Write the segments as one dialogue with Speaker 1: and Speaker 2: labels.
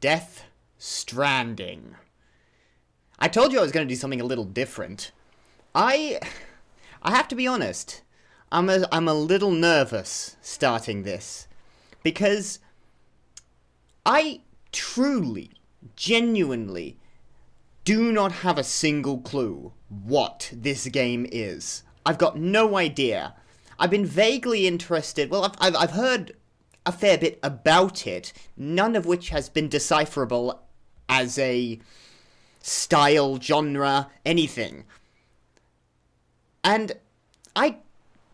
Speaker 1: Death Stranding. I told you I was going to do something a little different. I have to be honest. I'm a little nervous starting this because I truly, genuinely do not have a single clue what this game is. I've got no idea. I've been vaguely interested. Well, I've heard a fair bit about it, none of which has been decipherable as a style, genre, anything. And I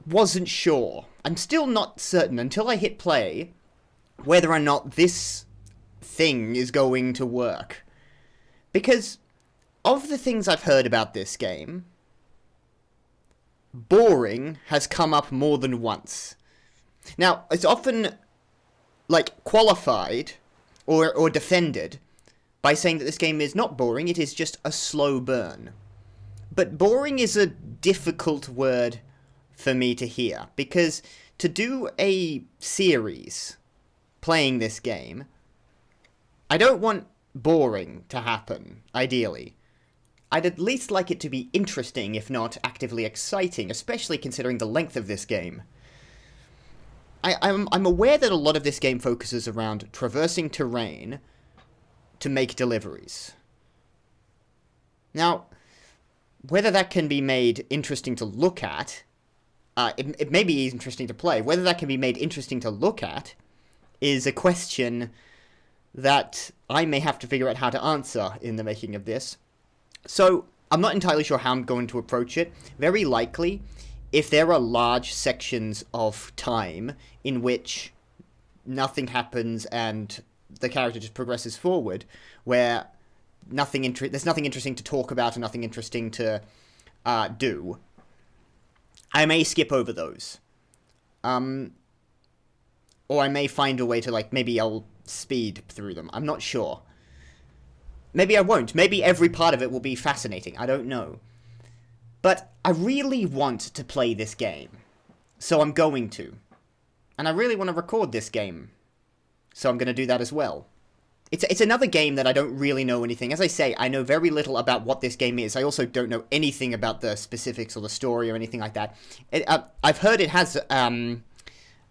Speaker 1: wasn't sure. I'm still not certain until I hit play whether or not this thing is going to work. Because of the things I've heard about this game, boring has come up more than once. Now, it's often qualified or defended by saying that this game is not boring, it is just a slow burn. But boring is a difficult word for me to hear, because to do a series playing this game, I don't want boring to happen, ideally. I'd at least like it to be interesting, if not actively exciting, especially considering the length of this game. I'm aware that a lot of this game focuses around traversing terrain to make deliveries. Now, whether that can be made interesting to look at, it may be interesting to play. Whether that can be made interesting to look at is a question that I may have to figure out how to answer in the making of this. So, I'm not entirely sure how I'm going to approach it. Very likely, if there are large sections of time in which nothing happens and the character just progresses forward, where there's nothing interesting to talk about and nothing interesting to do, I may skip over those. Or I may find a way to, maybe I'll speed through them. I'm not sure. Maybe I won't. Maybe every part of it will be fascinating. I don't know. But I really want to play this game, so I'm going to. And I really want to record this game, so I'm going to do that as well. It's another game that I don't really know anything. As I say, I know very little about what this game is. I also don't know anything about the specifics or the story or anything like that. I've heard it has a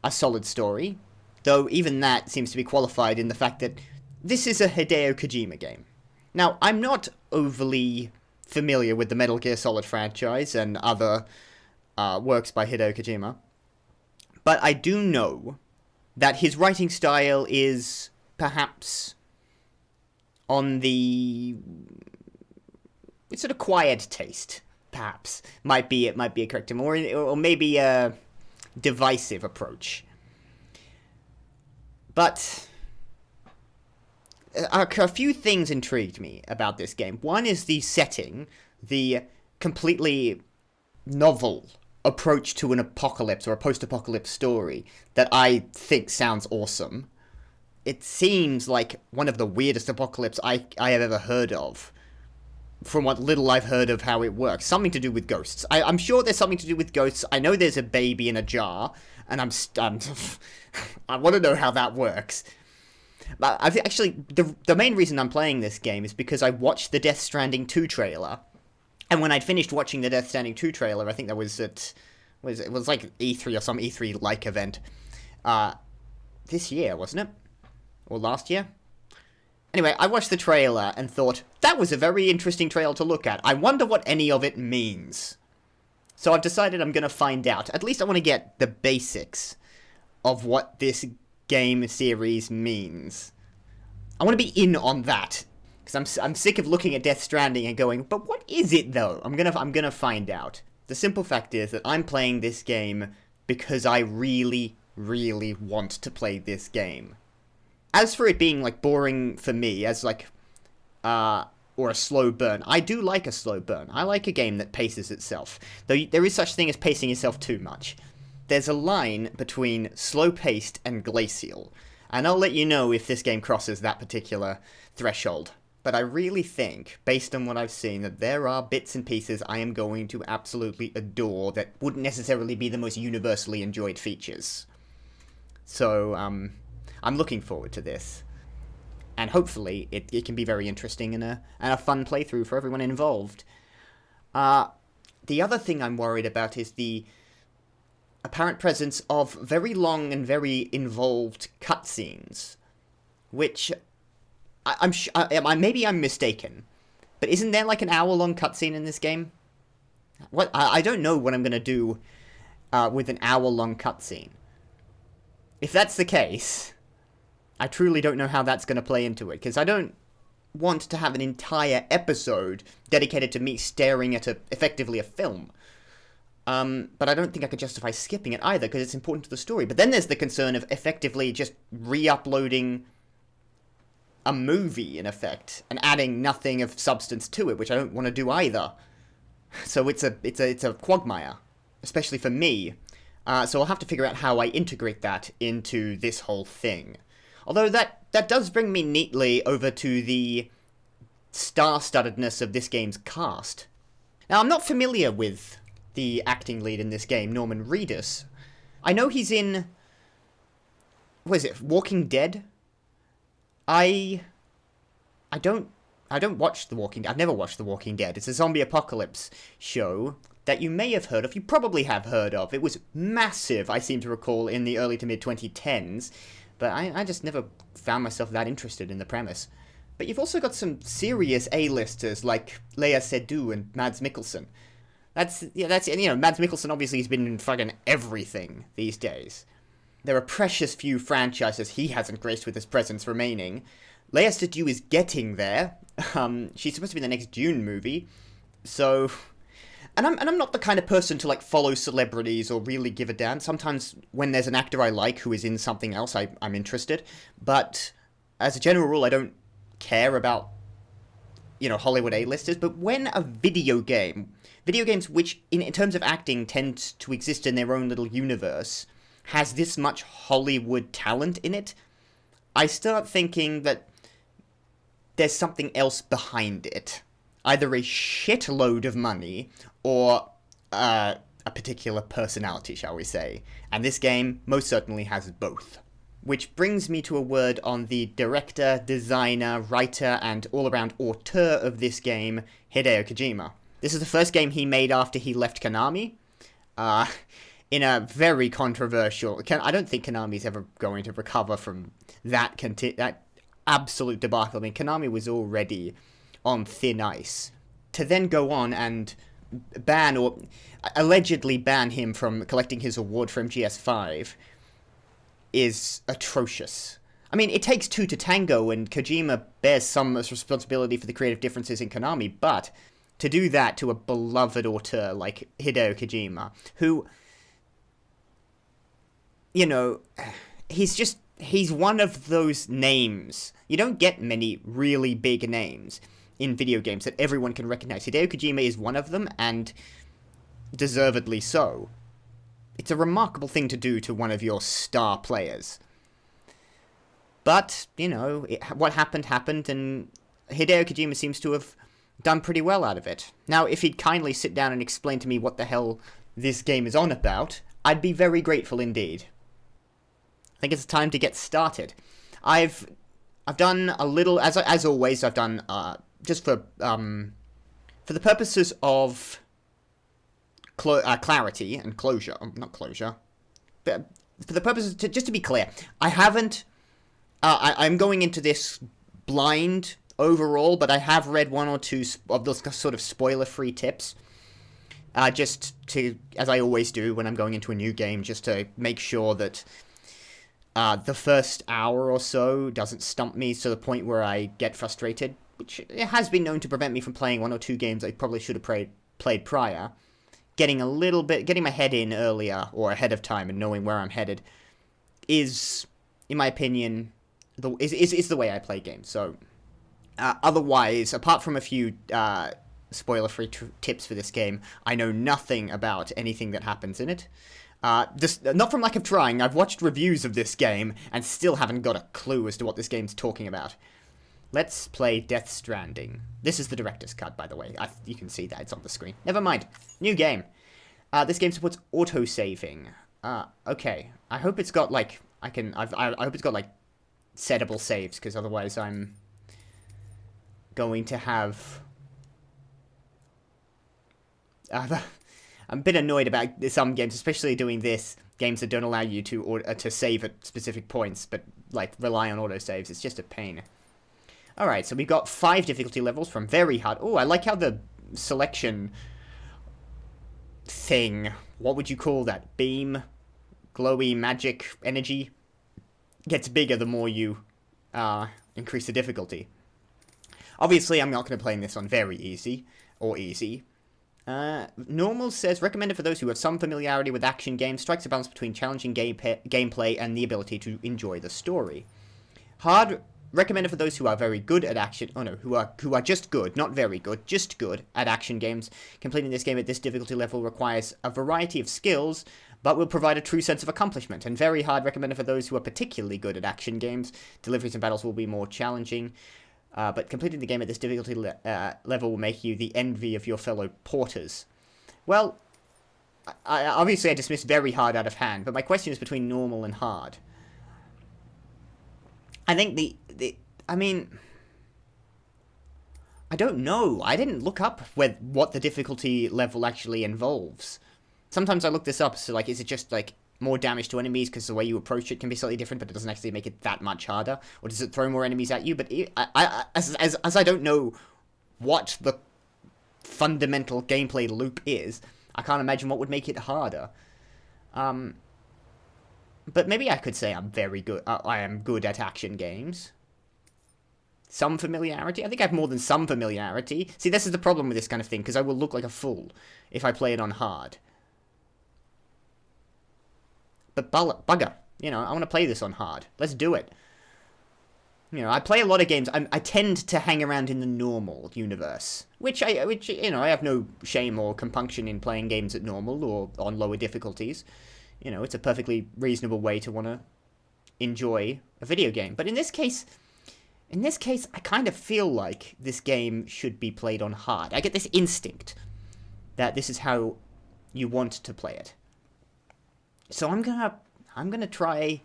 Speaker 1: solid story, though even that seems to be qualified in the fact that this is a Hideo Kojima game. Now, I'm not overly familiar with the Metal Gear Solid franchise and other works by Hideo Kojima, but I do know that his writing style is perhaps on the it's an acquired taste, perhaps might be a correct term, or maybe a divisive approach. But a few things intrigued me about this game. One is the setting, the completely novel approach to an apocalypse or a post-apocalypse story that I think sounds awesome. It seems like one of the weirdest apocalypse I have ever heard of, from what little I've heard of how it works. Something to do with ghosts. I'm sure there's something to do with ghosts. I know there's a baby in a jar, and I want to know how that works. But actually, the main reason I'm playing this game is because I watched the Death Stranding 2 trailer, and when I'd finished watching the Death Stranding 2 trailer, I think that was it was like E3 or some E3-like event, this year, wasn't it? Or last year? Anyway, I watched the trailer and thought, that was a very interesting trailer to look at. I wonder what any of it means. So I've decided I'm going to find out. At least I want to get the basics of what this game series means. I want to be in on that, because I'm sick of looking at Death Stranding and going, but what is it though? I'm gonna find out. The simple fact is that I'm playing this game because I really, really want to play this game. As for it being boring for me, as or a slow burn, I do like a slow burn. I like a game that paces itself, though there is such thing as pacing yourself too much. There's a line between slow-paced and glacial, and I'll let you know if this game crosses that particular threshold. But I really think, based on what I've seen, that there are bits and pieces I am going to absolutely adore that wouldn't necessarily be the most universally enjoyed features. So, I'm looking forward to this. And hopefully it can be very interesting and a fun playthrough for everyone involved. The other thing I'm worried about is the apparent presence of very long and very involved cutscenes, which maybe I'm mistaken, but isn't there like an hour-long cutscene in this game? What I don't know what I'm gonna do with an hour-long cutscene. If that's the case, I truly don't know how that's gonna play into it, because I don't want to have an entire episode dedicated to me staring at effectively a film. But I don't think I could justify skipping it either, because it's important to the story. But then there's the concern of effectively just re-uploading a movie, in effect, and adding nothing of substance to it, which I don't want to do either. So it's a quagmire, especially for me. So I'll have to figure out how I integrate that into this whole thing. Although that does bring me neatly over to the star-studdedness of this game's cast. Now, I'm not familiar with the acting lead in this game, Norman Reedus. I know he's in... what is it, Walking Dead? I don't watch The Walking Dead. I've never watched The Walking Dead. It's a zombie apocalypse show that you may have heard of. You probably have heard of. It was massive, I seem to recall, in the early to mid-2010s. But I just never found myself that interested in the premise. But you've also got some serious A-listers like Léa Seydoux and Mads Mikkelsen. Mads Mikkelsen obviously has been in fucking everything these days. There are precious few franchises he hasn't graced with his presence remaining. Léa Seydoux is getting there. She's supposed to be in the next Dune movie. So... And I'm not the kind of person to, like, follow celebrities or really give a damn. Sometimes when there's an actor I like who is in something else, I'm interested. But as a general rule, I don't care about, Hollywood A-listers. But when a video games which, in terms of acting, tend to exist in their own little universe, has this much Hollywood talent in it, I start thinking that there's something else behind it. Either a shitload of money, or a particular personality, shall we say. And this game most certainly has both. Which brings me to a word on the director, designer, writer, and all-around auteur of this game, Hideo Kojima. This is the first game he made after he left Konami. In a very controversial... I don't think Konami's ever going to recover from that absolute debacle. I mean, Konami was already on thin ice. To then go on and ban, or allegedly ban him from collecting his award for MGS5 is atrocious. I mean, it takes two to tango, and Kojima bears some responsibility for the creative differences in Konami, but to do that to a beloved auteur like Hideo Kojima, who, he's one of those names. You don't get many really big names in video games that everyone can recognize. Hideo Kojima is one of them, and deservedly so. It's a remarkable thing to do to one of your star players. But, what happened, and Hideo Kojima seems to have done pretty well out of it. Now, if he'd kindly sit down and explain to me what the hell this game is on about, I'd be very grateful indeed. I think it's time to get started. I've done a little, as always, I've done, just for the purposes of clarity and closure, not closure, but for the purposes, just to be clear, I haven't, I'm going into this blind overall, but I have read one or two of those sort of spoiler-free tips, just to, as I always do when I'm going into a new game, just to make sure that the first hour or so doesn't stump me to the point where I get frustrated, which has been known to prevent me from playing one or two games I probably should have played prior. Getting my head in earlier, or ahead of time, and knowing where I'm headed, is, in my opinion, is the way I play games. So, otherwise, apart from a few spoiler-free tips for this game, I know nothing about anything that happens in it. Not from lack of trying. I've watched reviews of this game and still haven't got a clue as to what this game's talking about. Let's play Death Stranding. This is the director's cut, by the way. You can see that. It's on the screen. Never mind. New game. This game supports auto-saving. Okay. I hope it's got, like... I hope it's got, like, settable saves, because otherwise I'm going to have... I'm a bit annoyed about some games, especially doing this, games that don't allow you to save at specific points, but, like, rely on autosaves. It's just a pain. Alright, so we've got 5 difficulty levels from very hard... Oh, I like how the selection thing, what would you call that? Beam? Glowy magic energy? Gets bigger the more you increase the difficulty. Obviously, I'm not going to play this on very easy, or easy. Normal says, recommended for those who have some familiarity with action games, strikes a balance between challenging gameplay and the ability to enjoy the story. Hard, recommended for those who are very good at action, who are just good, not very good, just good at action games. Completing this game at this difficulty level requires a variety of skills, but will provide a true sense of accomplishment. And very hard, recommended for those who are particularly good at action games. Deliveries and battles will be more challenging. But completing the game at this difficulty level will make you the envy of your fellow porters. Well, obviously I dismissed very hard out of hand, but my question is between normal and hard. I think I mean, I don't know. I didn't look up what the difficulty level actually involves. Sometimes I look this up, so, like, is it just, like, more damage to enemies because the way you approach it can be slightly different, but it doesn't actually make it that much harder? Or does it throw more enemies at you? But as I don't know what the fundamental gameplay loop is, I can't imagine what would make it harder. But maybe I could say I'm very good. I am good at action games. Some familiarity? I think I have more than some familiarity. See, this is the problem with this kind of thing, because I will look like a fool if I play it on hard. But bugger, you know, I want to play this on hard. Let's do it. You know, I play a lot of games. I tend to hang around in the normal universe, which you know, I have no shame or compunction in playing games at normal or on lower difficulties. You know, it's a perfectly reasonable way to want to enjoy a video game. But in this case, I kind of feel like this game should be played on hard. I get this instinct that this is how you want to play it. So I'm gonna try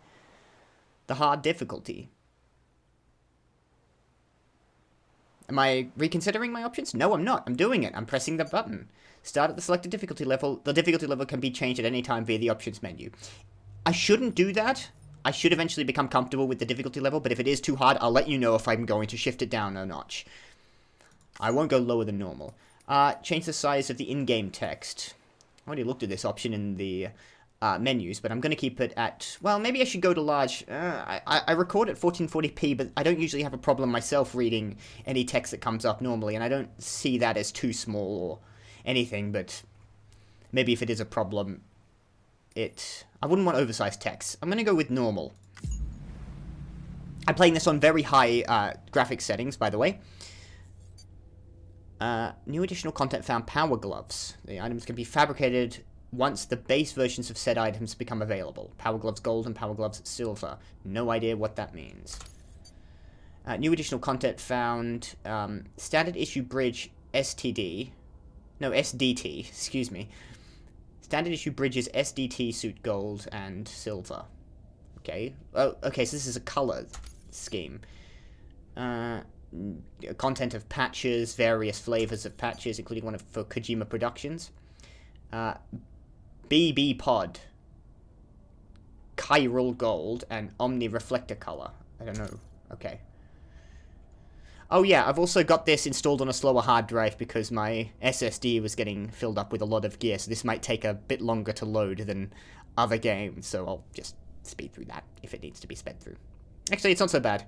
Speaker 1: the hard difficulty. Am I reconsidering my options? No, I'm not. I'm doing it. I'm pressing the button. Start at the selected difficulty level. The difficulty level can be changed at any time via the options menu. I shouldn't do that. I should eventually become comfortable with the difficulty level, but if it is too hard, I'll let you know if I'm going to shift it down a notch. I won't go lower than normal. Change the size of the in-game text. I already looked at this option in the menus, but I'm going to keep it at... Well, maybe I should go to large. I record at 1440p, but I don't usually have a problem myself reading any text that comes up normally, and I don't see that as too small or anything, but maybe if it is a problem, I wouldn't want oversized text. I'm going to go with normal. I'm playing this on very high graphics settings, by the way. New additional content found: power gloves. The items can be fabricated once the base versions of said items become available. Power gloves gold and power gloves silver. No idea what that means. New additional content found: standard issue bridge STD. No, SDT, excuse me. Standard issue bridges SDT suit gold and silver. Okay. Oh, okay, so this is a color scheme. Content of patches, various flavors of patches, including one for Kojima Productions. BB Pod, Chiral Gold, and Omni Reflector Color. I don't know. Okay. Oh yeah, I've also got this installed on a slower hard drive because my SSD was getting filled up with a lot of gear, so this might take a bit longer to load than other games, so I'll just speed through that if it needs to be sped through. Actually, it's not so bad.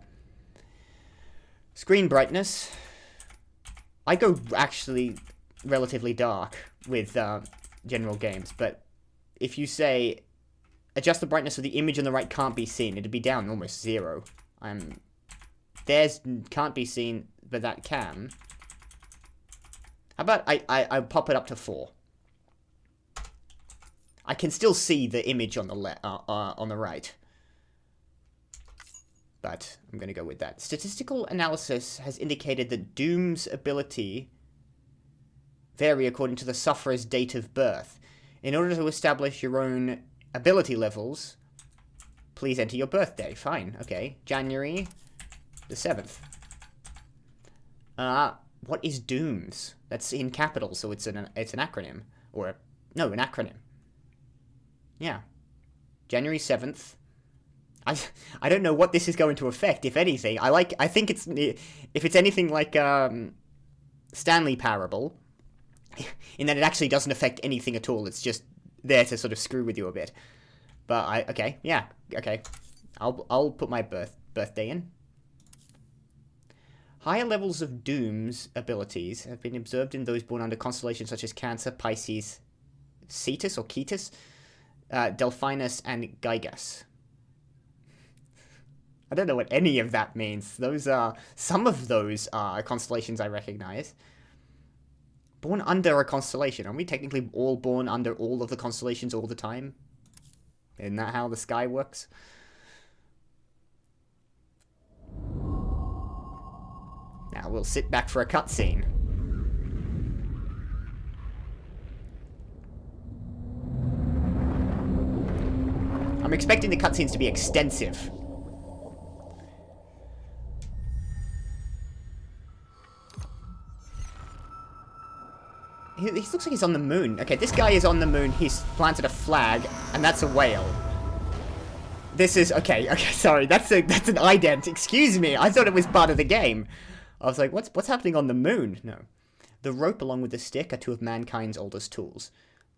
Speaker 1: Screen brightness. I go actually relatively dark with general games, but if you say adjust the brightness of the image on the right can't be seen, it'd be down almost 0. There's can't be seen, but that can. How about I pop it up to 4? I can still see the image on the on the right. But I'm going to go with that. Statistical analysis has indicated that Doom's ability vary according to the sufferer's date of birth. In order to establish your own ability levels, Please enter your birthday. Fine. Okay. January the 7th. What is Dooms? That's in capitals, so it's an acronym. Or, no, an acronym. Yeah. January 7th. I don't know what this is going to affect, if anything. I think it's, if it's anything like, Stanley Parable, in that it actually doesn't affect anything at all. It's just there to sort of screw with you a bit. But okay, yeah, okay. I'll put my birthday in. Higher levels of Doom's abilities have been observed in those born under constellations such as Cancer, Pisces, Cetus or Cetus, Delphinus, and Gygas. I don't know what any of that means. Those are some of those are constellations I recognize. Born under a constellation. Are we technically all born under all of the constellations all the time? Isn't that how the sky works? Now we'll sit back for a cutscene. I'm expecting the cutscenes to be extensive. He looks like he's on the moon. Okay, this guy is on the moon. He's planted a flag, and that's a whale. This is okay. Okay, sorry. That's an ident. Excuse me. I thought it was part of the game. I was like, what's happening on the moon? No. The rope along with the stick are two of mankind's oldest tools.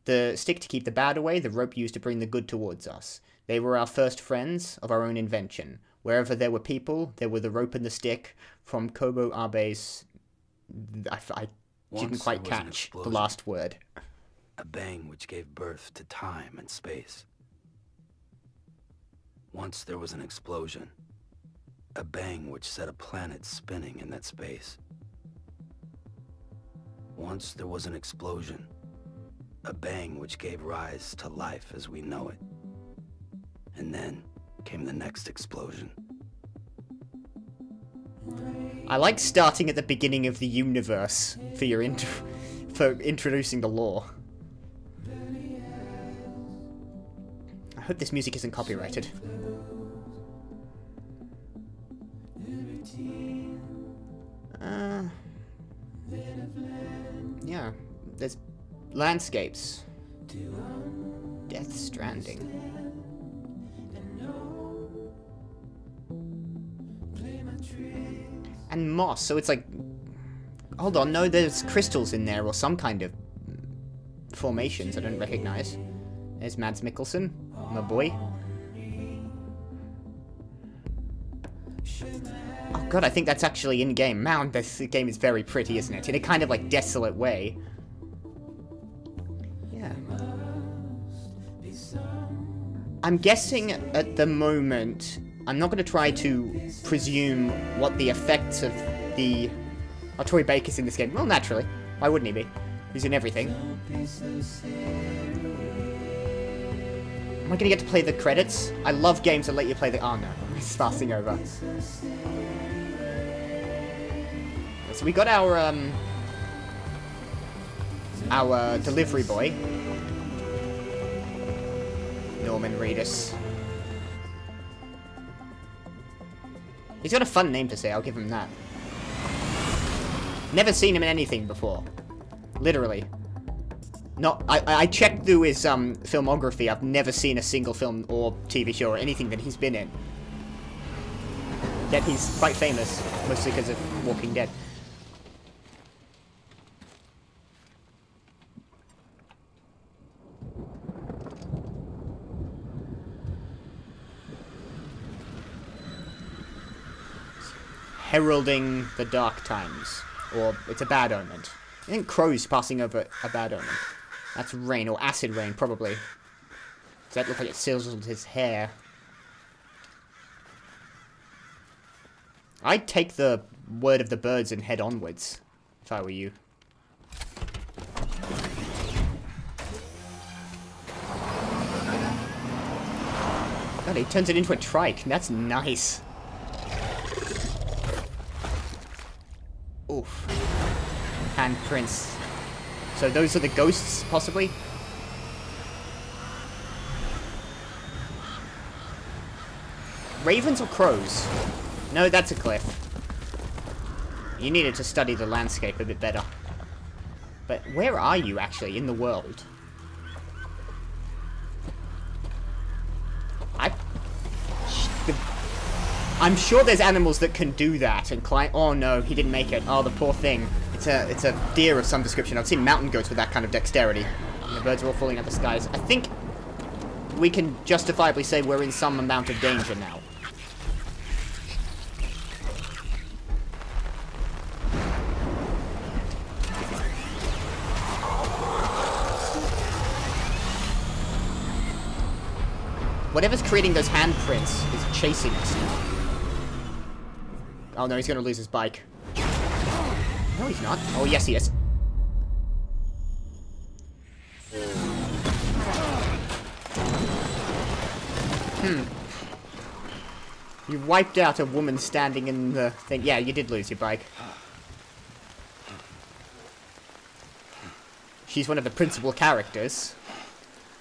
Speaker 1: The stick to keep the bad away, the rope used to bring the good towards us. They were our first friends of our own invention. Wherever there were people, there were the rope and the stick. From Kobo Abe's... I didn't quite catch the last word.
Speaker 2: A bang which gave birth to time and space. Once there was an explosion. A bang which set a planet spinning in that space. Once there was an explosion. A bang which gave rise to life as we know it. And then came the next explosion.
Speaker 1: I like starting at the beginning of the universe for your for introducing the lore. I hope this music isn't copyrighted. Yeah, there's landscapes. Death Stranding. And moss, so it's like... Hold on, no, there's crystals in there, or some kind of formations I don't recognize. There's Mads Mikkelsen, my boy. Oh god, I think that's actually in-game. Man, this game is very pretty, isn't it? In a kind of, like, desolate way. Yeah. I'm guessing at the moment... I'm not going to try to presume what the effects of the... Oh, Troy Baker's in this game. Well, naturally. Why wouldn't he be? He's in everything. Am I going to get to play the credits? I love games that let you play the... Oh, no. It's passing over. So we got our delivery boy. Norman Reedus. He's got a fun name to say, I'll give him that. Never seen him in anything before. Literally. Not. I checked through his filmography. I've never seen a single film or TV show or anything that he's been in. Yet he's quite famous, mostly because of Walking Dead. Heralding the dark times. Or it's a bad omen. I think Crow's passing over a bad omen. That's rain, or acid rain, probably. Does that look like it sizzled his hair? I'd take the word of the birds and head onwards, if I were you. God, he turns it into a trike. That's nice. Oof. Handprints. So those are the ghosts, possibly? ravens or crows? No, that's a cliff. You needed to study the landscape a bit better. But where are you, actually, in the world? I'm sure there's animals that can do that and climb. Oh no, he didn't make it. Oh, the poor thing. It's a deer of some description. I've seen mountain goats with that kind of dexterity. And the birds are all falling out of the skies. I think we can justifiably say we're in some amount of danger now. Whatever's creating those handprints is chasing us now. Oh no, he's gonna lose his bike. No, he's not. Oh, yes, he is. You wiped out a woman standing in the thing. Yeah, you did lose your bike. She's one of the principal characters.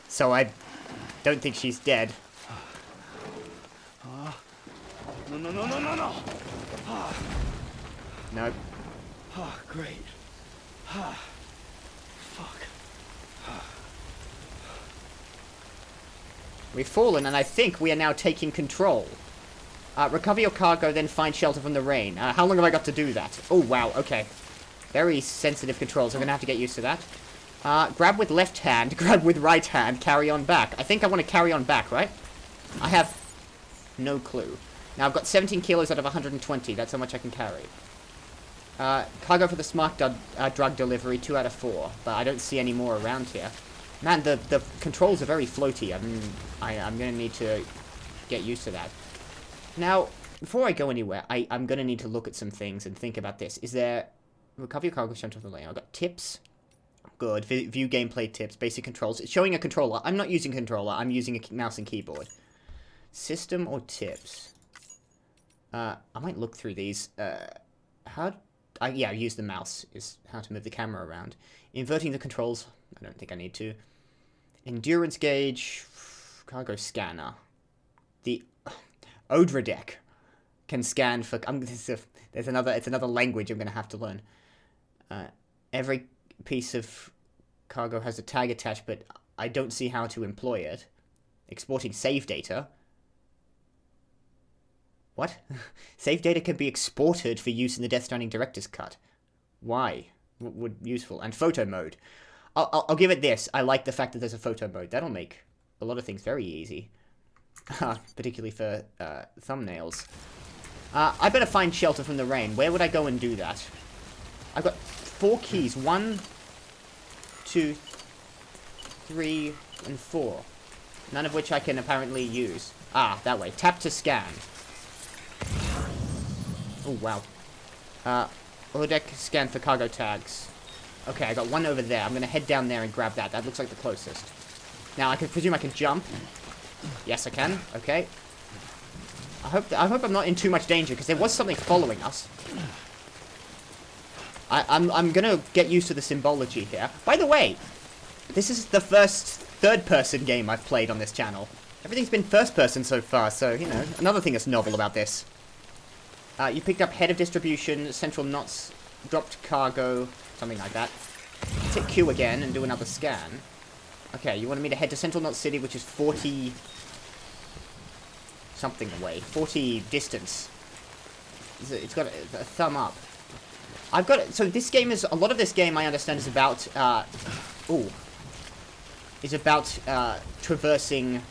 Speaker 1: So I don't think she's dead.
Speaker 2: No.
Speaker 1: Nope.
Speaker 2: Oh, great. Fuck.
Speaker 1: We've fallen, and I think we are now taking control. Recover your cargo, then find shelter from the rain. How long have I got to do that? Oh, wow, okay. Very sensitive controls. I'm going to have to get used to that. Grab with left hand, grab with right hand, carry on back. I think I want to carry on back, right? I have no clue. Now, I've got 17 kilos out of 120. That's how much I can carry. Cargo for the smart drug delivery, 2 out of 4. But I don't see any more around here. Man, the controls are very floaty. I'm going to need to get used to that. Now, before I go anywhere, I'm going to need to look at some things and think about this. Is there... Recover your cargo, shelter from the lane. I've got tips. Good. View gameplay tips. Basic controls. It's showing a controller. I'm not using a controller. I'm using a mouse and keyboard. System or tips? I might look through these. Yeah, use the mouse is how to move the camera around. Inverting the controls. I don't think I need to. Endurance gauge. Cargo scanner. The Odra deck can scan for... it's another language I'm going to have to learn. Every piece of cargo has a tag attached, but I don't see how to employ it. Exporting save data. What? Save data can be exported for use in the Death Stranding Director's Cut. Why? What would useful? And photo mode. I'll give it this. I like the fact that there's a photo mode. That'll make a lot of things very easy. Particularly for thumbnails. I better find shelter from the rain. Where would I go and do that? I've got 4 keys. 1, 2, 3, and 4. None of which I can apparently use. Ah, that way. Tap to scan. Oh, wow. Holodeck scan for cargo tags. Okay, I got 1 over there. I'm going to head down there and grab that. That looks like the closest. Now, I can presume I can jump. Yes, I can. Okay. I hope I'm not in too much danger, because there was something following us. I'm gonna get used to the symbology here. By the way, this is the first third-person game I've played on this channel. Everything's been first-person so far, so, you know, another thing that's novel about this. You picked up head of distribution, central knots, dropped cargo, something like that. Let's hit Q again and do another scan. Okay, you wanted me to head to Central Knot City, which is 40... something away. 40 distance. It's got a thumb up. I've got... So this game is... A lot of this game, I understand, is about... is about traversing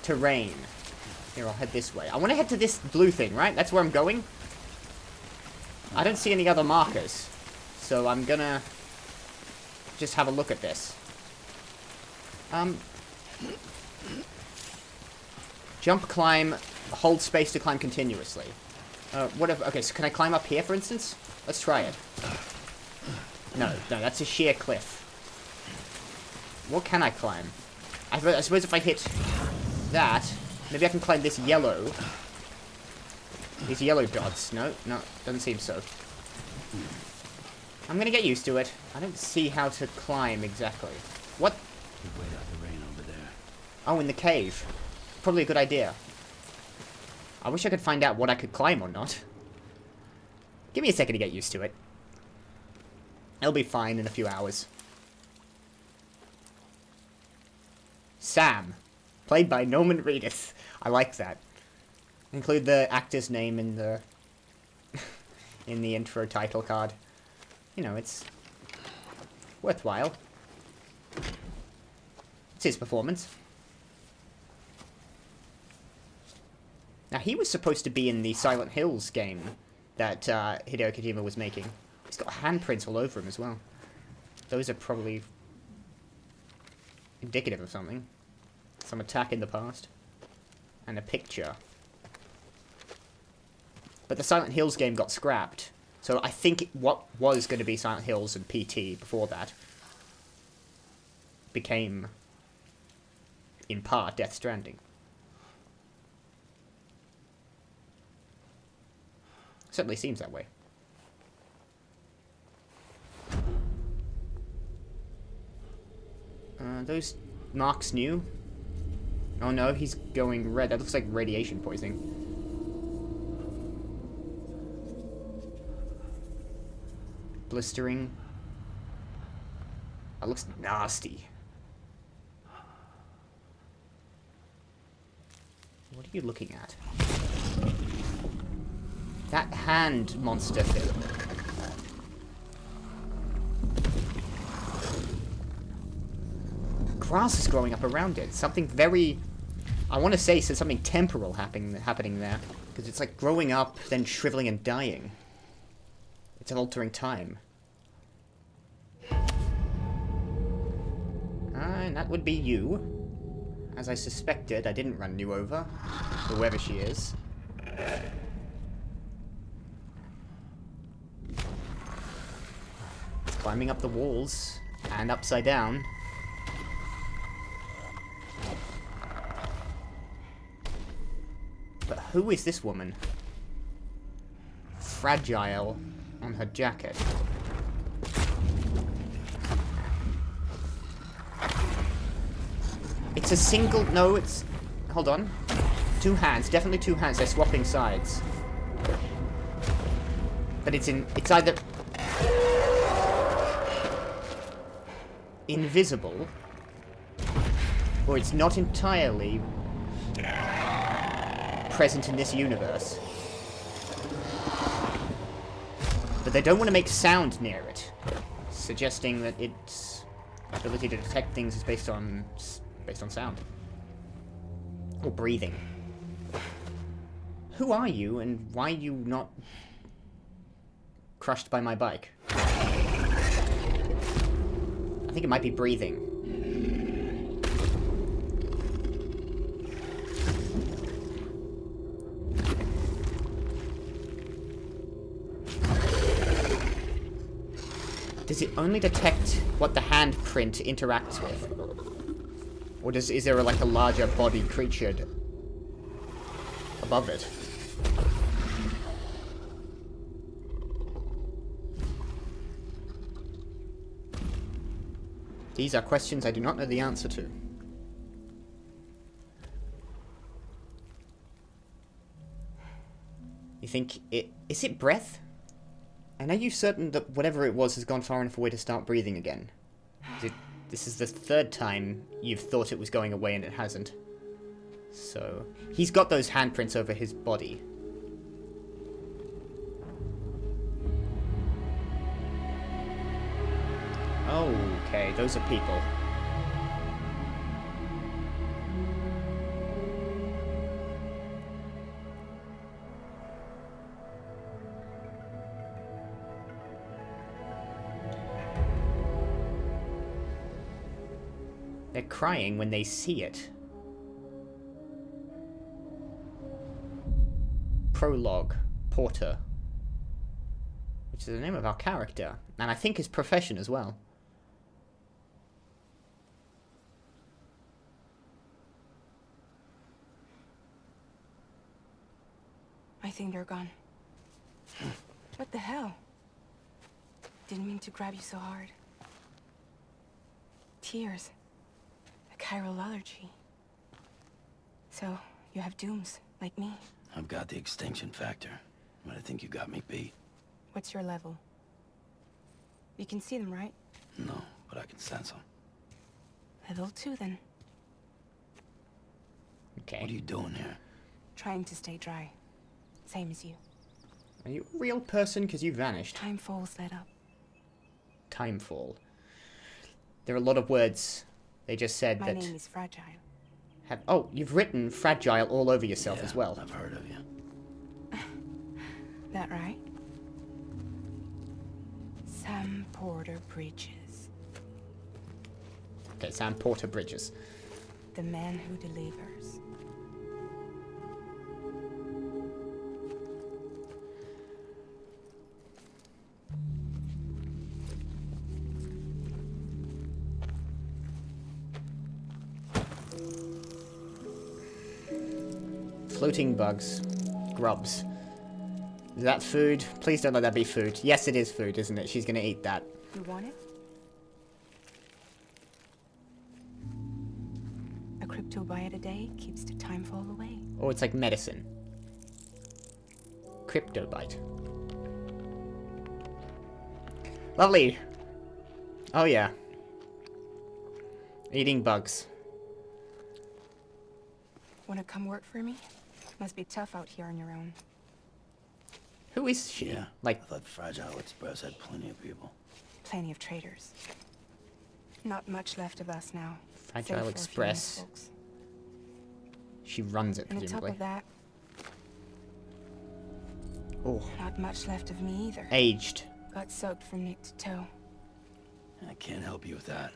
Speaker 1: terrain. Here, I'll head this way. I want to head to this blue thing, right? That's where I'm going? I don't see any other markers. So I'm gonna... just have a look at this. Jump, climb, hold space to climb continuously. Whatever. Okay, so can I climb up here, for instance? Let's try it. No, that's a sheer cliff. What can I climb? I suppose if I hit that, maybe I can climb this yellow. These yellow dots. No, doesn't seem so. I'm gonna get used to it. I don't see how to climb exactly. What?
Speaker 2: Wait out the rain over there.
Speaker 1: Oh, in the cave. Probably a good idea. I wish I could find out what I could climb or not. Give me a second to get used to it. It'll be fine in a few hours. Sam. Played by Norman Reedus. I like that. Include the actor's name in the... in the intro title card. You know, it's... worthwhile. It's his performance. Now, he was supposed to be in the Silent Hills game that Hideo Kojima was making. He's got handprints all over him as well. Those are probably indicative of something. Some attack in the past. And a picture. But the Silent Hills game got scrapped. So I think what was going to be Silent Hills and PT before that became, in part, Death Stranding. Certainly seems that way. Those marks new? Oh no, he's going red. That looks like radiation poisoning. Blistering. That looks nasty. What are you looking at? That hand monster thing. Grass is growing up around it. Something very... I want to say something temporal happening there. Because it's like growing up, then shriveling and dying. It's altering time. And that would be you. As I suspected, I didn't run you over. Whoever she is. It's climbing up the walls. And upside down. But who is this woman? Fragile on her jacket. It's a single... No, it's... Hold on. Two hands. Definitely two hands. They're swapping sides. But it's either... invisible. Or it's not entirely... present in this universe. But they don't want to make sound near it. Suggesting that its ability to detect things is based on sound. Or breathing. Who are you, and why are you not crushed by my bike? I think it might be breathing. Does it only detect what the handprint interacts with? Or is there like a larger body creature above it? These are questions I do not know the answer to. You think is it breath? And are you certain that whatever it was has gone far enough away to start breathing again? This is the third time you've thought it was going away and it hasn't. So, he's got those handprints over his body. Okay, those are people. They're crying when they see it. Prologue. Porter. Which is the name of our character. And I think his profession as well.
Speaker 3: I think they're gone. What the hell? Didn't mean to grab you so hard. Tears. A chiral allergy. So, You have dooms, like me.
Speaker 2: I've got the extinction factor, but I think you got me beat.
Speaker 3: What's your level? You can see them, right?
Speaker 2: No, but I can sense them.
Speaker 3: Level 2, then.
Speaker 1: Okay.
Speaker 2: What are you doing here?
Speaker 3: Trying to stay dry. Same as you.
Speaker 1: Are you a real person? Because you vanished.
Speaker 3: Time falls let up.
Speaker 1: Timefall. There are a lot of words. They just said
Speaker 3: My
Speaker 1: that...
Speaker 3: name is Fragile.
Speaker 1: Oh, you've written fragile all over yourself
Speaker 2: Yeah,
Speaker 1: as well.
Speaker 2: I've heard of you.
Speaker 3: That right? Sam Porter Bridges.
Speaker 1: Okay, Sam Porter Bridges.
Speaker 3: The man who delivers.
Speaker 1: Floating bugs. Grubs. Is that food? Please don't let that be food. Yes, it is food, isn't it? She's gonna eat that.
Speaker 3: You want it? A crypto bite a day keeps the time fall away.
Speaker 1: Or it's like medicine. Crypto bite. Lovely. Oh yeah. Eating bugs.
Speaker 3: Wanna come work for me? Must be tough out here on your own.
Speaker 1: Who is she?
Speaker 2: Yeah,
Speaker 1: Like,
Speaker 2: I thought Fragile Express had plenty of people.
Speaker 3: Plenty of traitors. Not much left of us now.
Speaker 1: Fragile
Speaker 3: save for a few
Speaker 1: Express.
Speaker 3: nice folks.
Speaker 1: she runs it,
Speaker 3: And on top
Speaker 1: presumably.
Speaker 3: of that,
Speaker 1: Oh,
Speaker 3: not much left of me either.
Speaker 1: aged.
Speaker 3: Got soaked from neck to toe.
Speaker 2: I can't help you with that.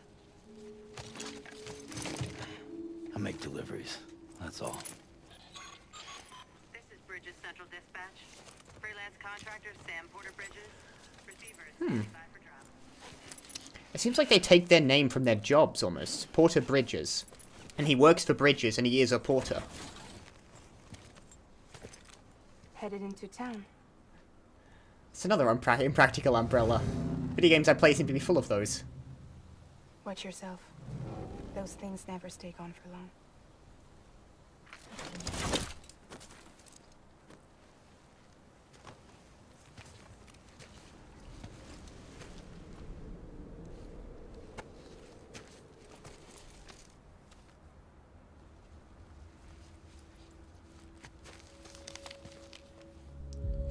Speaker 2: I make deliveries, that's all.
Speaker 4: This is Bridges Central Dispatch. Freelance contractor Sam Porter Bridges. Receiver is standing by for drop.
Speaker 1: It seems like they take their name from their jobs, almost. Porter Bridges. And he works for Bridges, and he is a porter.
Speaker 3: Headed into town.
Speaker 1: It's another impractical umbrella. Video games I play seem to be full of those.
Speaker 3: Watch yourself. Those things never stay gone for long.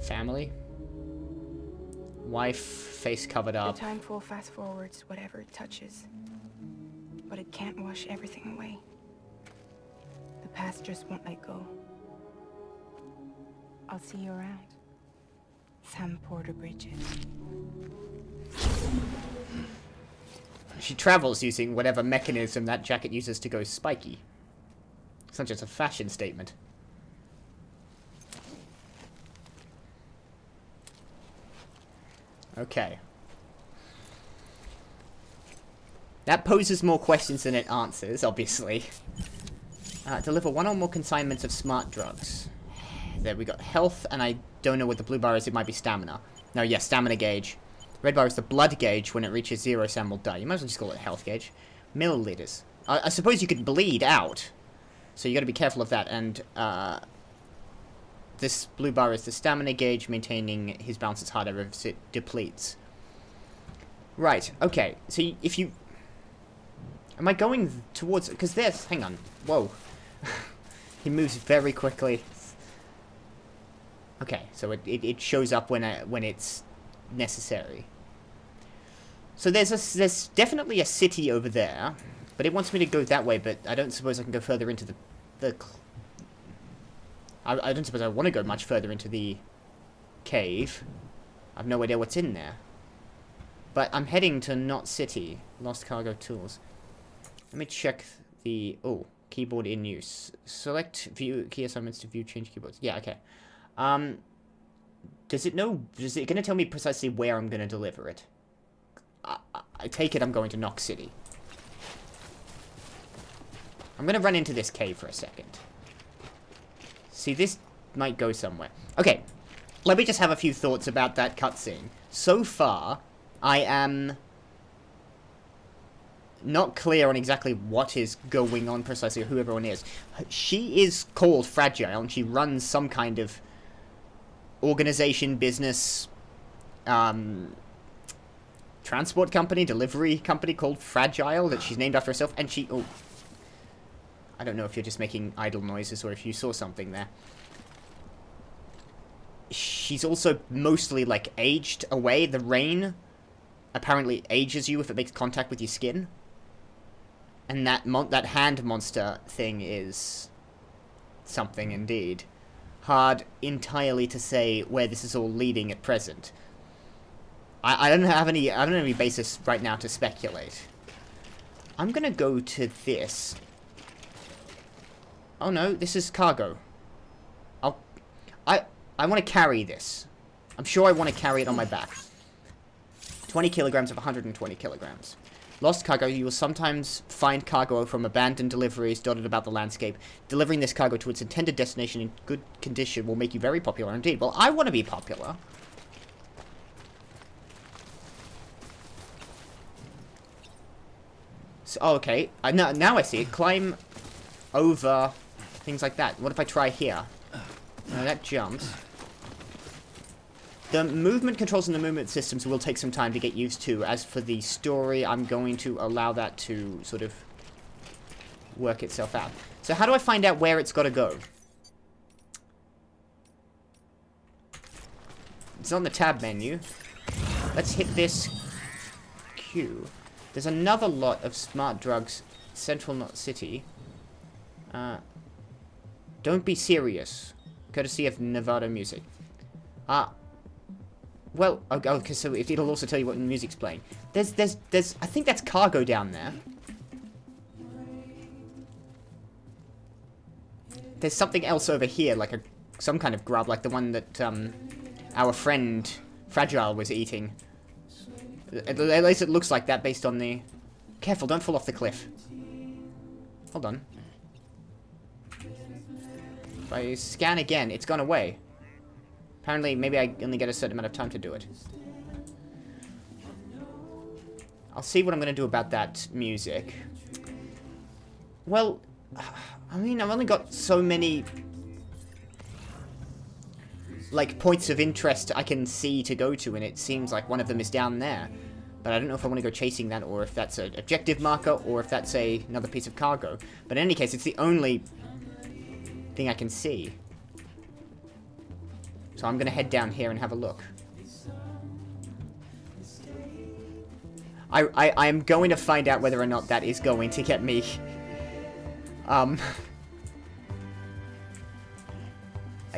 Speaker 1: Family. Wife, face covered
Speaker 3: The
Speaker 1: up.
Speaker 3: time fall fast forwards whatever it touches. But it can't wash everything away. The past just won't let go. I'll see you around. Sam Porter Bridges.
Speaker 1: She travels using whatever mechanism that jacket uses to go spiky. It's not just a fashion statement. Okay. That poses more questions than it answers, obviously. Deliver one or more consignments of smart drugs. There we got health, and I don't know what the blue bar is. It might be stamina. No, yes, stamina gauge. Red bar is the blood gauge. When it reaches 0, Sam will die. You might as well just call it health gauge. Milliliters. I suppose you could bleed out. So you got to be careful of that. And this blue bar is the stamina gauge, maintaining his balance is harder if it depletes. Right, okay. So if you... Am I going towards... Because there's... Hang on. Whoa. He moves very quickly. Okay, so it shows up when it's necessary. So there's definitely a city over there, but it wants me to go that way, but I don't suppose I can go further into I don't suppose I want to go much further into the cave. I've no idea what's in there. But I'm heading to Knot City. Lost cargo tools. Let me check the... Oh, keyboard in use. Select view key assignments to view change keyboards. Yeah, okay. Does it know... Is it going to tell me precisely where I'm going to deliver it? I take it I'm going to Knot City. I'm going to run into this cave for a second. See, this might go somewhere. Okay, let me just have a few thoughts about that cutscene. So far, I am not clear on exactly what is going on precisely, or who everyone is. She is called Fragile, and she runs some kind of organization, business, transport company, delivery company called Fragile that she's named after herself, and she... Oh. I don't know if you're just making idle noises or if you saw something there. She's also mostly, like, aged away. The rain apparently ages you if it makes contact with your skin. And that hand monster thing is something indeed. Hard entirely to say where this is all leading at present. I don't have any basis right now to speculate. I'm gonna go to this. Oh no, this is cargo. I want to carry this. I'm sure I want to carry it on my back. 20 kilograms of 120 kilograms. Lost cargo. You will sometimes find cargo from abandoned deliveries dotted about the landscape. Delivering this cargo to its intended destination in good condition will make you very popular indeed. Well, I want to be popular. So, oh, okay. Now I see it. Climb over things like that. What if I try here? No, that jumps. The movement controls and the movement systems will take some time to get used to. As for the story, I'm going to allow that to sort of work itself out. So how do I find out where it's got to go? It's on the tab menu. Let's hit this Q. There's another lot of smart drugs. Central Knot City. Don't be serious. Courtesy of Nevada Music. Well, okay, so it'll also tell you what music's playing. There's, I think that's cargo down there. There's something else over here, like some kind of grub, like the one that, our friend Fragile was eating. At least it looks like that based on the... Careful, don't fall off the cliff. Hold on. If I scan again, it's gone away. Apparently, maybe I only get a certain amount of time to do it. I'll see what I'm going to do about that music. Well, I mean, I've only got so many... like, points of interest I can see to go to, and it seems like one of them is down there. But I don't know if I want to go chasing that, or if that's an objective marker, or if that's another piece of cargo. But in any case, it's the only thing I can see. So I'm going to head down here and have a look. I am going to find out whether or not that is going to get me...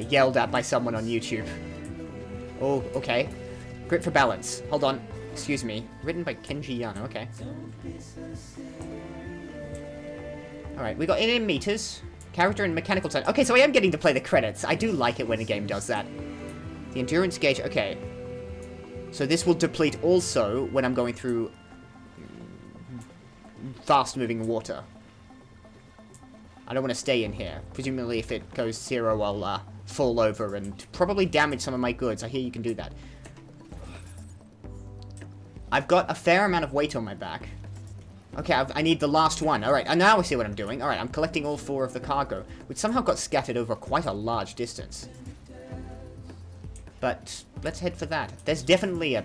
Speaker 1: yelled at by someone on YouTube. Oh, okay. Grip for balance. Hold on. Excuse me. Written by Kenji Yano. Okay. Alright, we got it in meters. Character and mechanical time. Okay, so I am getting to play the credits. I do like it when a game does that. The endurance gauge. Okay. So this will deplete also when I'm going through fast-moving water. I don't want to stay in here. Presumably if it goes zero, I'll fall over and probably damage some of my goods. I hear you can do that. I've got a fair amount of weight on my back. Okay, I need the last one. Alright, and now I see what I'm doing. Alright, I'm collecting all 4 of the cargo, which somehow got scattered over quite a large distance. But let's head for that. There's definitely a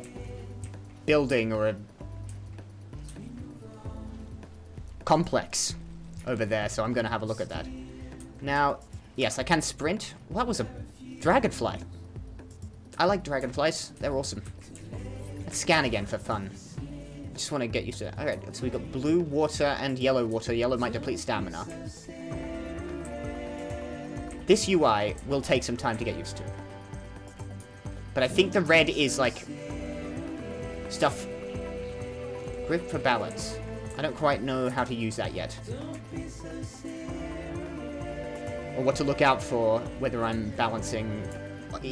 Speaker 1: building or a complex over there, so I'm going to have a look at that. Now, yes, I can sprint. Well, that was a dragonfly. I like dragonflies. They're awesome. Let's scan again for fun. Just want to get used to it. Alright, so we've got blue water and yellow water. Yellow might deplete stamina. This UI will take some time to get used to. But I think the red is, like, stuff... Grip for balance. I don't quite know how to use that yet. Or what to look out for, whether I'm balancing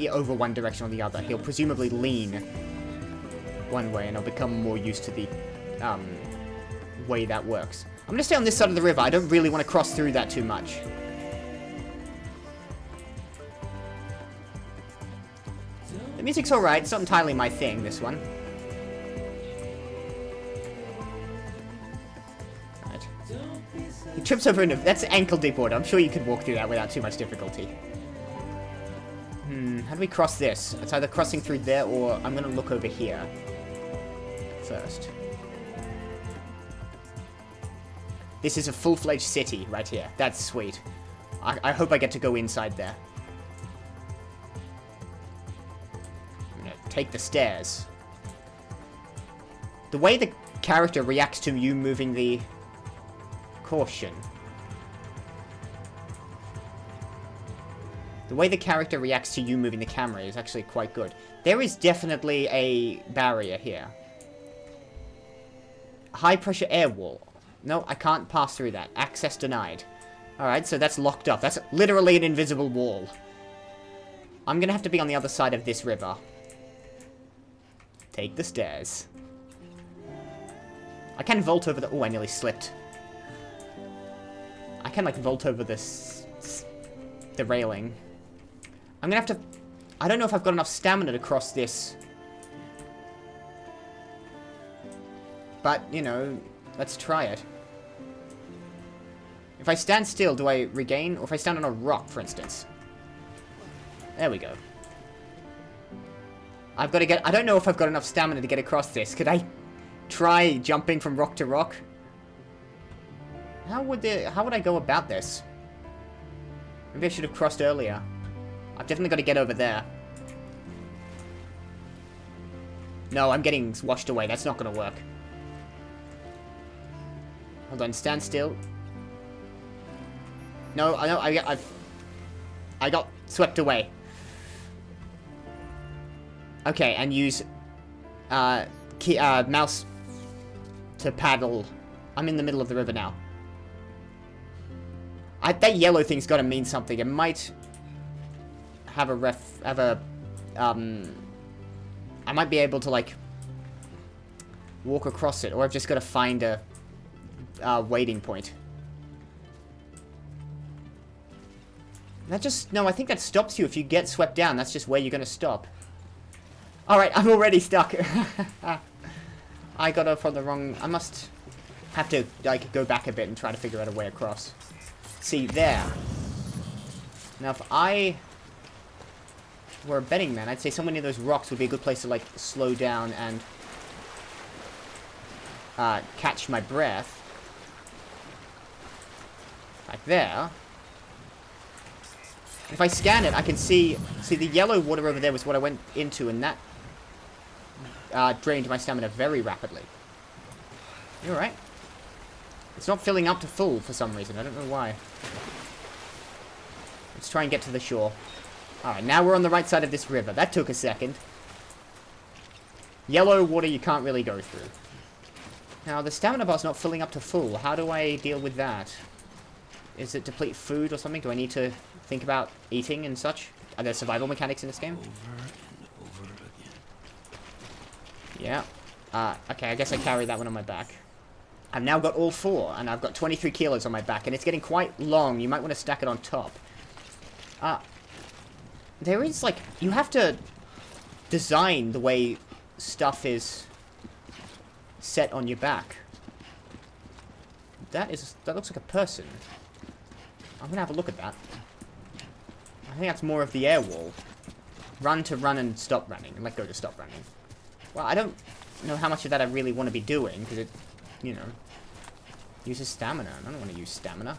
Speaker 1: over one direction or the other. He'll presumably lean one way, and I'll become more used to the way that works. I'm going to stay on this side of the river. I don't really want to cross through that too much. The music's alright. It's not entirely my thing, this one. trips over into... That's ankle deep water. I'm sure you could walk through that without too much difficulty. How do we cross this? It's either crossing through there or I'm gonna look over here first. This is a full-fledged city right here. That's sweet. I hope I get to go inside there. I'm gonna take the stairs. The way the character reacts to you moving the... Caution. The way the character reacts to you moving the camera is actually quite good. There is definitely a barrier here. High pressure air wall. No, I can't pass through that. Access denied. Alright, so that's locked up. That's literally an invisible wall. I'm gonna have to be on the other side of this river. Take the stairs. I can vault over the... Oh, I nearly slipped. I can, like, vault over this... the railing. I'm gonna have to... I don't know if I've got enough stamina to cross this. But, you know, let's try it. If I stand still, do I regain? Or if I stand on a rock, for instance. There we go. I've got to get... I don't know if I've got enough stamina to get across this. Could I try jumping from rock to rock? How would I go about this? Maybe I should have crossed earlier. I've definitely got to get over there. No, I'm getting washed away. That's not going to work. Hold on, stand still. No, I know, I got swept away. Okay, and use mouse to paddle. I'm in the middle of the river now. That yellow thing's got to mean something. It might have a I might be able to, like, walk across it, or I've just got to find a waiting point. That just... No, I think that stops you if you get swept down. That's just where you're going to stop. Alright, I'm already stuck. I got off on the wrong... I must have to, like, go back a bit and try to figure out a way across. See, there. Now, if I were a betting man, I'd say somewhere near those rocks would be a good place to, like, slow down and catch my breath. Like there. If I scan it, I can see the yellow water over there was what I went into, and that drained my stamina very rapidly. You alright? It's not filling up to full for some reason. I don't know why. Let's try and get to the shore. Alright, now we're on the right side of this river. That took a second. Yellow water you can't really go through. Now, the stamina bar's not filling up to full. How do I deal with that? Is it deplete food or something? Do I need to think about eating and such? Are there survival mechanics in this game?
Speaker 2: Over again.
Speaker 1: Yeah. Okay, I guess I carry that one on my back. I've now got all four, and I've got 23 kilos on my back, and it's getting quite long. You might want to stack it on top. There is, like, you have to design the way stuff is set on your back. That looks like a person. I'm gonna have a look at that. I think that's more of the air wall. Run to run and stop running, and let go to stop running. Well, I don't know how much of that I really want to be doing, because it, you know, uses stamina. I don't want to use stamina.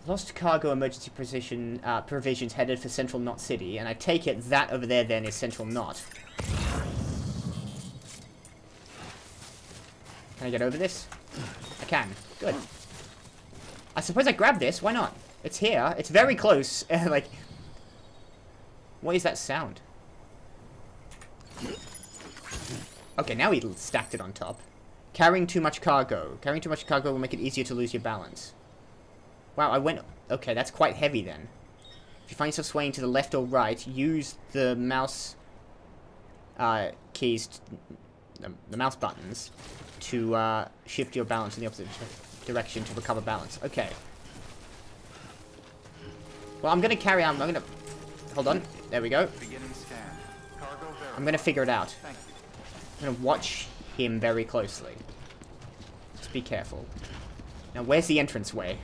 Speaker 1: Lost cargo emergency provisions headed for Central Knot City, and I take it that over there then is Central Knot. Can I get over this? I can. Good. I suppose I grab this. Why not? It's here. It's very close. Like, what is that sound? Okay, now he stacked it on top. Carrying too much cargo. Carrying too much cargo will make it easier to lose your balance. Wow, I went... Okay, that's quite heavy then. If you find yourself swaying to the left or right, use the mouse keys, the mouse buttons, to shift your balance in the opposite direction to recover balance. Okay. Well, I'm gonna carry on. I'm gonna... Hold on. There we go. I'm gonna figure it out. I'm gonna watch him very closely. Just be careful. Now, where's the entranceway?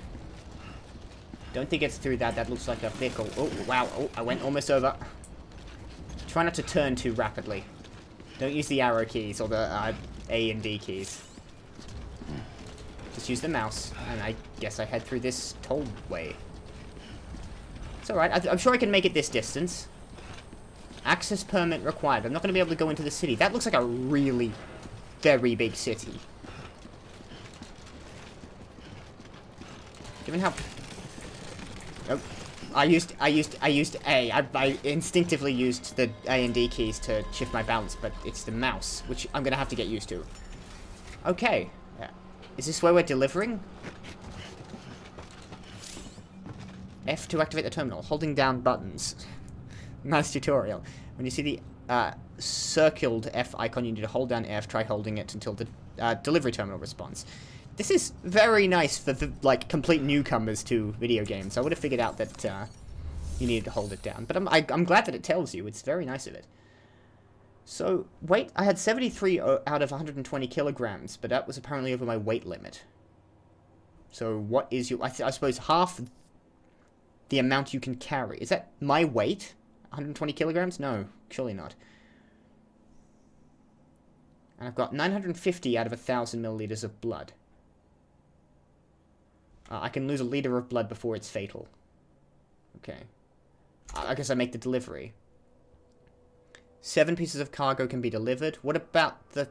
Speaker 1: Don't think it's through that. That looks like a vehicle. Oh, wow. Oh, I went almost over. Try not to turn too rapidly. Don't use the arrow keys or the A and D keys. Just use the mouse. And I guess I head through this tollway. It's alright. I'm sure I can make it this distance. Access permit required. I'm not going to be able to go into the city. That looks like a really very big city. Given how... Oh, I used A. I instinctively used the A and D keys to shift my balance, but it's the mouse, which I'm going to have to get used to. Okay. Is this where we're delivering? F to activate the terminal. Holding down buttons. Nice tutorial. When you see the circled F icon, you need to hold down F. Try holding it until the delivery terminal responds. This is very nice for the, like, complete newcomers to video games. I would have figured out that you needed to hold it down. But I'm glad that it tells you. It's very nice of it. So, weight. I had 73 out of 120 kilograms, but that was apparently over my weight limit. So, what is your... I suppose half the amount you can carry. Is that my weight? 120 kilograms? No, surely not. And I've got 950 out of 1,000 milliliters of blood. I can lose a liter of blood before it's fatal. Okay. I guess I make the delivery. 7 pieces of cargo can be delivered. What about the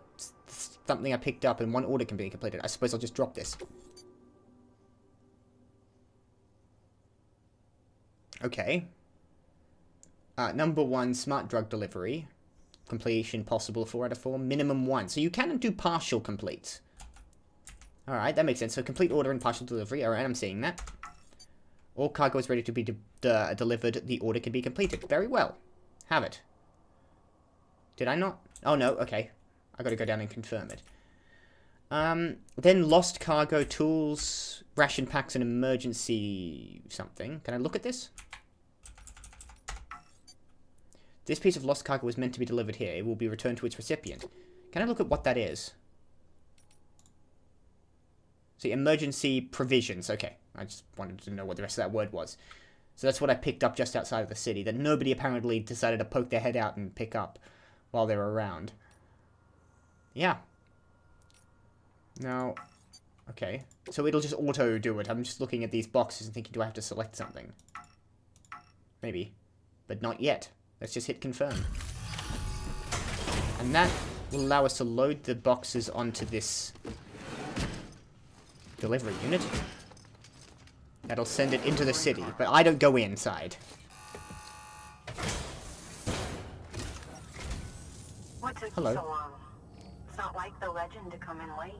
Speaker 1: something I picked up and 1 order can be completed? I suppose I'll just drop this. Okay. Number 1, smart drug delivery. Completion possible 4 out of 4. Minimum 1. So you can do partial completes. Alright, that makes sense. So complete order and partial delivery. Alright, I'm seeing that. All cargo is ready to be delivered. The order can be completed. Very well. Have it. Did I not? Oh, no. Okay. I gotta go down and confirm it. Then lost cargo, tools, ration packs, and emergency something. Can I look at this? This piece of lost cargo was meant to be delivered here. It will be returned to its recipient. Can I look at what that is? See, emergency provisions. Okay. I just wanted to know what the rest of that word was. So that's what I picked up just outside of the city, that nobody apparently decided to poke their head out and pick up while they were around. Yeah. Now, okay. So it'll just auto-do it. I'm just looking at these boxes and thinking, do I have to select something? Maybe. But not yet. Let's just hit confirm. And that will allow us to load the boxes onto this delivery unit. That'll send it into the city, but I don't go inside.
Speaker 4: What took
Speaker 1: Hello.
Speaker 4: you so long? It's not like the legend to come in late.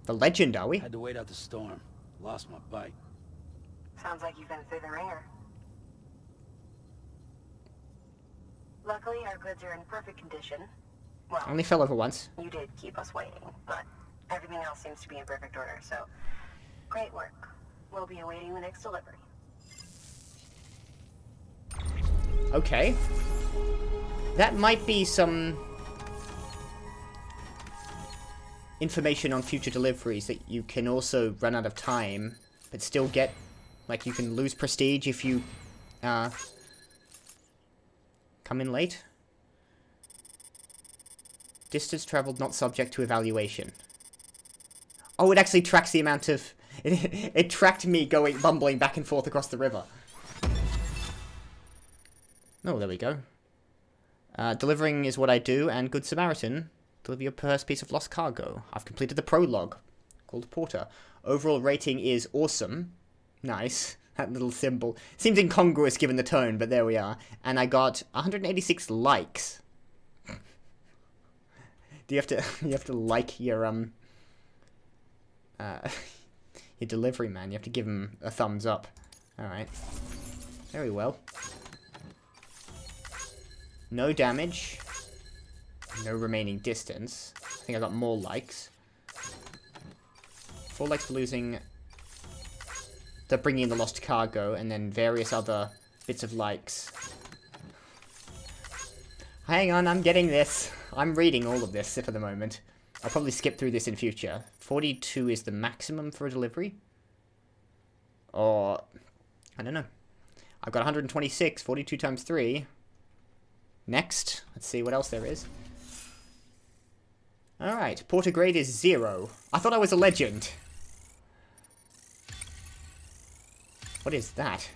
Speaker 1: The legend, are we?
Speaker 2: Had to wait out the storm. Lost my bike.
Speaker 4: Sounds like you've been through the ringer. Luckily, our goods are in perfect condition. Well,
Speaker 1: Only fell over once.
Speaker 4: you did keep us waiting, but everything else seems to be in perfect order, so great work. We'll be awaiting the next delivery.
Speaker 1: Okay. That might be some information on future deliveries, that you can also run out of time, but still get, like, you can lose prestige if you, come in late. Distance traveled not subject to evaluation. Oh, it actually tracks the amount of... It tracked me bumbling back and forth across the river. Oh, there we go. Delivering is what I do, and Good Samaritan. Deliver your first piece of lost cargo. I've completed the prologue. Called Porter. Overall rating is awesome. Nice. That little symbol. Seems incongruous given the tone, but there we are. And I got 186 likes. Do you have to like your your delivery man? You have to give him a thumbs up. Alright. Very well. No damage. No remaining distance. I think I got more likes. 4 likes for losing... the bringing in the lost cargo, and then various other bits of likes. Hang on, I'm getting this. I'm reading all of this for the moment. I'll probably skip through this in future. 42 is the maximum for a delivery. Or, I don't know. I've got 126, 42 times 3. Next, let's see what else there is. Alright, Porter grade is 0. I thought I was a legend. What is that?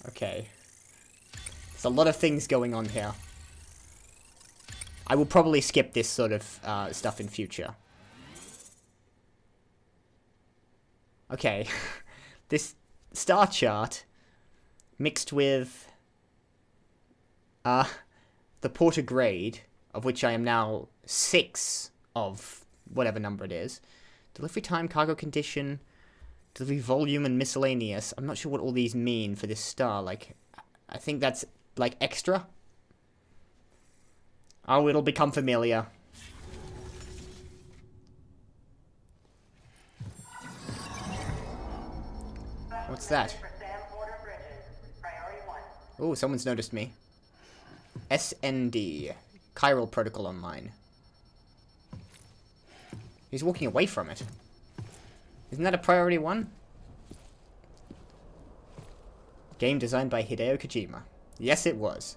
Speaker 1: Okay. There's a lot of things going on here. I will probably skip this sort of stuff in future. Okay. This star chart mixed with the Porter grade, of which I am now 6 of whatever number it is. Delivery time, cargo condition, delivery volume, and miscellaneous. I'm not sure what all these mean for this star. Like, I think that's, like, extra. Oh, it'll become familiar. What's that? Oh, someone's noticed me. SND. Chiral Protocol Online. He's walking away from it. Isn't that a priority 1? Game designed by Hideo Kojima. Yes, it was.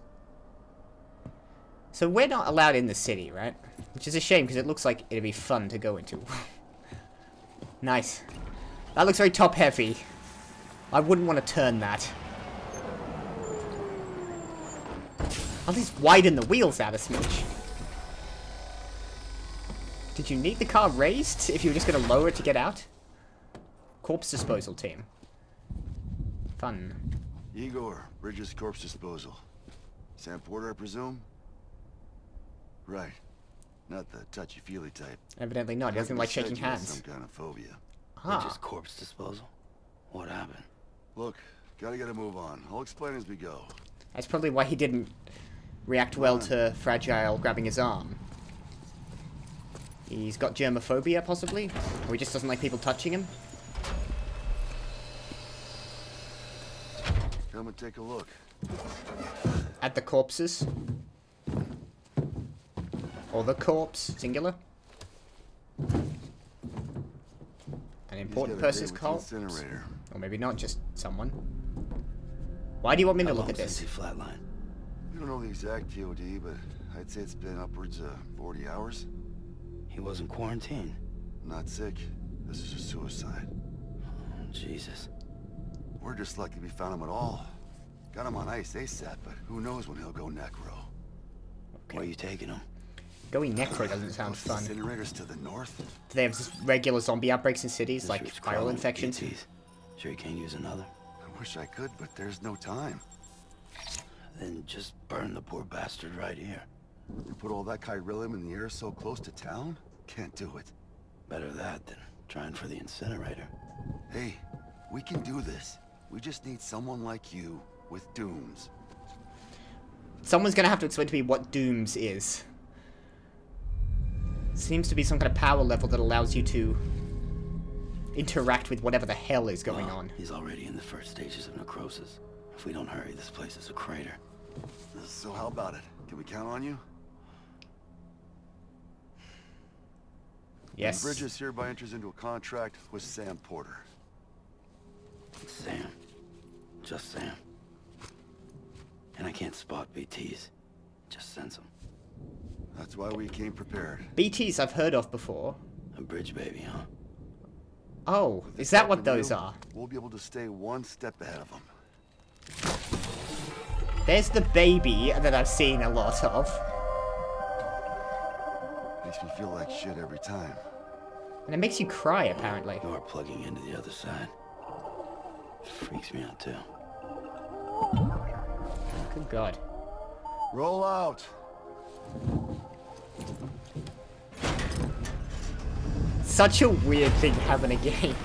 Speaker 1: So we're not allowed in the city, right? Which is a shame, because it looks like it'd be fun to go into. Nice. That looks very top-heavy. I wouldn't want to turn that. I'll just widen the wheels out a smidge. Did you need the car raised if you were just going to lower it to get out? Corpse disposal team. Fun.
Speaker 5: Igor, Bridges corpse disposal. Sam Porter, I presume? Right. Not the touchy-feely type.
Speaker 1: Evidently not. He doesn't like shaking
Speaker 5: Said you had
Speaker 1: hands.
Speaker 5: Some kind of phobia.
Speaker 2: Bridges corpse disposal? What happened?
Speaker 5: Look, gotta get a move on. I'll explain as we go.
Speaker 1: That's probably why he didn't react well to Fragile grabbing his arm. He's got germophobia, possibly? Or he just doesn't like people touching him?
Speaker 5: Come and take a look.
Speaker 1: At the corpses? Or the corpse, singular? An important person's corpse?
Speaker 5: Incinerator.
Speaker 1: Or maybe not, just someone. Why do you want me to look at this?
Speaker 2: He flatline.
Speaker 5: We don't know the exact TOD, but I'd say it's been upwards of 40 hours.
Speaker 2: He wasn't quarantined.
Speaker 5: Not sick. This is a suicide.
Speaker 2: Oh, Jesus.
Speaker 5: We're just lucky we found him at all. Got him on ice ASAP, but who knows when he'll go necro.
Speaker 2: Where are you taking him?
Speaker 1: Going necro doesn't sound
Speaker 5: Those
Speaker 1: fun.
Speaker 5: Incinerators to the north?
Speaker 1: Do they have just regular zombie outbreaks in cities, like
Speaker 2: It's
Speaker 1: viral
Speaker 2: crawling
Speaker 1: infections?
Speaker 2: BTs. Sure you can't use another?
Speaker 5: I wish I could, but there's no time.
Speaker 2: Then just burn the poor bastard right here.
Speaker 5: You put all that chiralium in the air so close to town? Can't do it.
Speaker 2: Better that than trying for the incinerator.
Speaker 5: Hey, we can do this. We just need someone like you with dooms.
Speaker 1: Someone's gonna have to explain to me what Dooms is. Seems to be some kind of power level that allows you to interact with whatever the hell is going on.
Speaker 2: He's already in the first stages of necrosis. If we don't hurry, this place is a crater.
Speaker 5: So how about it? Can we count on you?
Speaker 1: Yes.
Speaker 5: Bridges hereby enters into a contract with Sam Porter.
Speaker 2: Sam. Just Sam. And I can't spot BTs. Just sense them.
Speaker 5: That's why we came prepared.
Speaker 1: BTs I've heard of before.
Speaker 2: A bridge baby, huh?
Speaker 1: Oh,
Speaker 5: With
Speaker 1: is
Speaker 5: the
Speaker 1: that what
Speaker 5: help of
Speaker 1: those
Speaker 5: you,
Speaker 1: are?
Speaker 5: We'll be able to stay one step ahead of them.
Speaker 1: There's the baby that I've seen a lot of.
Speaker 5: Makes me feel like shit every time.
Speaker 1: And it makes you cry, apparently.
Speaker 2: You're plugging into the other side. Freaks me out, too.
Speaker 1: Good God.
Speaker 5: Roll out!
Speaker 1: Such a weird thing to have in a game.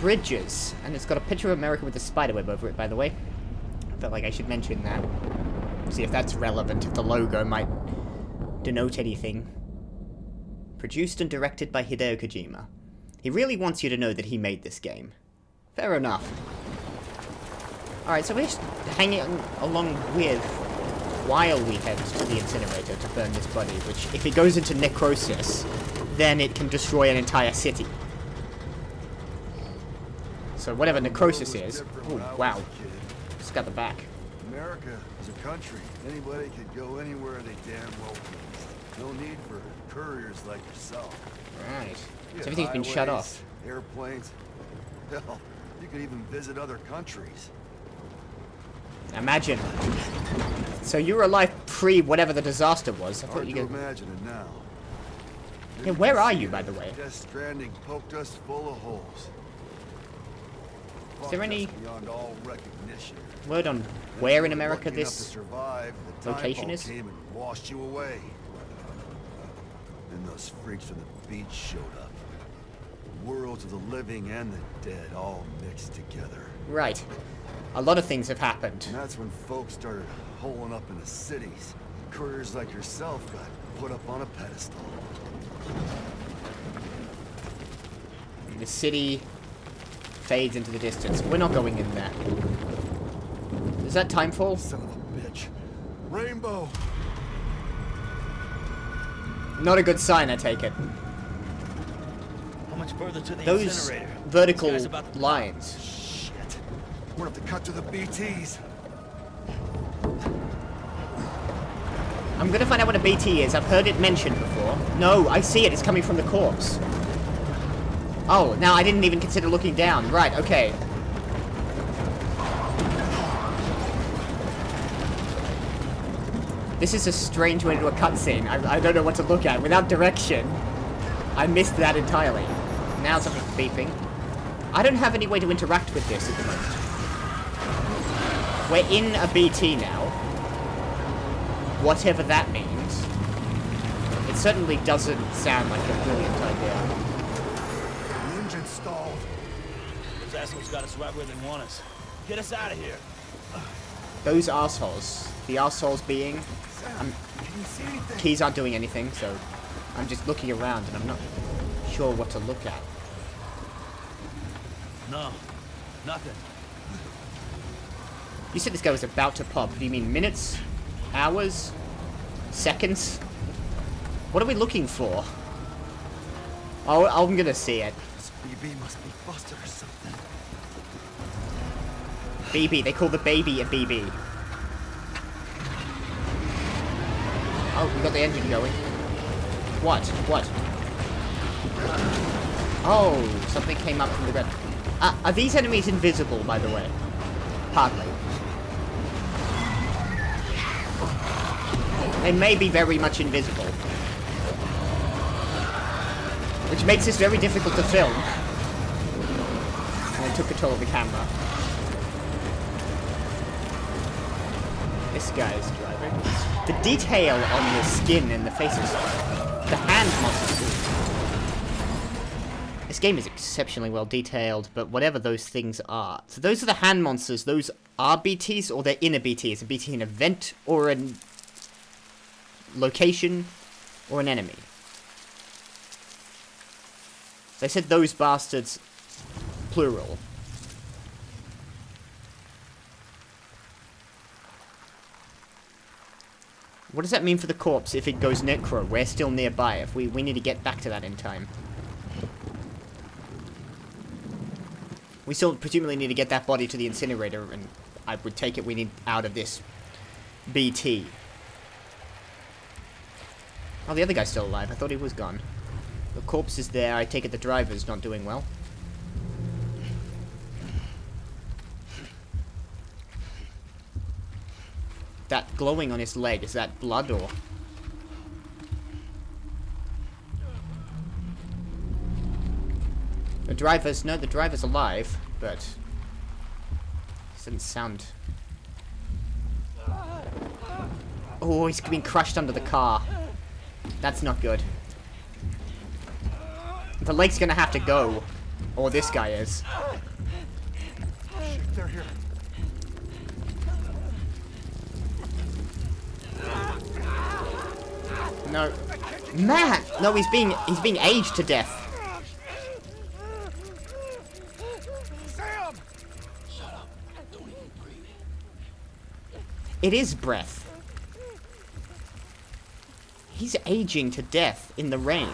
Speaker 1: Bridges. And it's got a picture of America with a spiderweb over it, by the way. I felt like I should mention that. See if that's relevant, if the logo might denote anything. Produced and directed by Hideo Kojima. He really wants you to know that he made this game. Fair enough. Alright, so we're just hanging along with while we head to the incinerator to burn this body, which, if it goes into necrosis, then it can destroy an entire city. So whatever necrosis
Speaker 5: The world was
Speaker 1: is.
Speaker 5: different
Speaker 1: Oh,
Speaker 5: when I was
Speaker 1: wow.
Speaker 5: a kid.
Speaker 1: Just got the back.
Speaker 5: America is a country. Anybody could go anywhere they damn well pleased. No need for couriers like yourself.
Speaker 1: Right.
Speaker 5: You
Speaker 1: So
Speaker 5: had
Speaker 1: everything's been shut
Speaker 5: highways,
Speaker 1: off.
Speaker 5: Airplanes. Hell, you could even visit other countries.
Speaker 1: Imagine. So you were alive pre whatever the disaster was. I thought
Speaker 5: Hard
Speaker 1: you
Speaker 5: to
Speaker 1: could...
Speaker 5: imagine it now.
Speaker 1: Yeah, where are you, by the way?
Speaker 5: Death Stranding poked us full of holes.
Speaker 1: Is there any
Speaker 5: Beyond all recognition.
Speaker 1: word on where in
Speaker 5: Lucky
Speaker 1: America
Speaker 5: enough to
Speaker 1: this...
Speaker 5: survive, the time
Speaker 1: location
Speaker 5: bomb
Speaker 1: is?
Speaker 5: came and washed you away. Then those freaks from the beach showed up. Worlds of the living and the dead all mixed together.
Speaker 1: Right. A lot of things have happened.
Speaker 5: And that's when folks started holing up in the cities. Couriers like yourself got put up on a pedestal.
Speaker 1: The city fades into the distance. We're not going in there. Is that Timefall?
Speaker 5: Son of a bitch. Rainbow!
Speaker 1: Not a good sign, I take it.
Speaker 6: How much further to the
Speaker 1: Those
Speaker 6: incinerator?
Speaker 1: vertical
Speaker 6: This guy's about to-
Speaker 1: lines.
Speaker 5: Shit. We're gonna have to cut to the BTs.
Speaker 1: I'm gonna find out what a BT is. I've heard it mentioned before. No, I see it. It's coming from the corpse. Oh, now I didn't even consider looking down. Right, okay. This is a strange way to do a cutscene. I don't know what to look at. Without direction, I missed that entirely. Now something's beeping. I don't have any way to interact with this at the moment. We're in a BT now. Whatever that means. It certainly doesn't sound like a brilliant idea.
Speaker 5: The engine stalled.
Speaker 6: Those assholes got us right where they want us. Get us out of here.
Speaker 1: Those assholes. The assholes being...
Speaker 5: Sam, can you see anything?
Speaker 1: Keys aren't doing anything, so I'm just looking around and I'm not sure what to look at.
Speaker 6: No, nothing.
Speaker 1: You said this guy was about to pop. Do you mean minutes? Hours? Seconds? What are we looking for? Oh, I'm gonna see it.
Speaker 5: This BB must be busted or something.
Speaker 1: BB. They call the baby a BB. Oh, we got the engine going. What? What? Oh, something came up from the ground. Are these enemies invisible, by the way? Partly. They may be very much invisible. Which makes this very difficult to film. And I took control of the camera. This guy's driving. The detail on the skin and the faces. The hand muscles. This game is exceptionally well detailed, but whatever those things are. So those are the hand monsters. Those are BTs, or they're in a BT. Is a BT an event, or a location, or an enemy? So I said those bastards, plural. What does that mean for the corpse if it goes necro? We're still nearby. If we need to get back to that in time. We still presumably need to get that body to the incinerator, and I would take it we need out of this BT. Oh, the other guy's still alive. I thought he was gone. The corpse is there. I take it the driver's not doing well. That glowing on his leg, is that blood or... The driver's... No, the driver's alive, but... This doesn't sound... Oh, he's being crushed under the car. That's not good. The leg's gonna have to go. Or this guy is.
Speaker 5: Shit, they're here.
Speaker 1: No. Matt! No, he's being aged to death.
Speaker 5: Sam!
Speaker 1: It is breath. He's aging to death in the rain.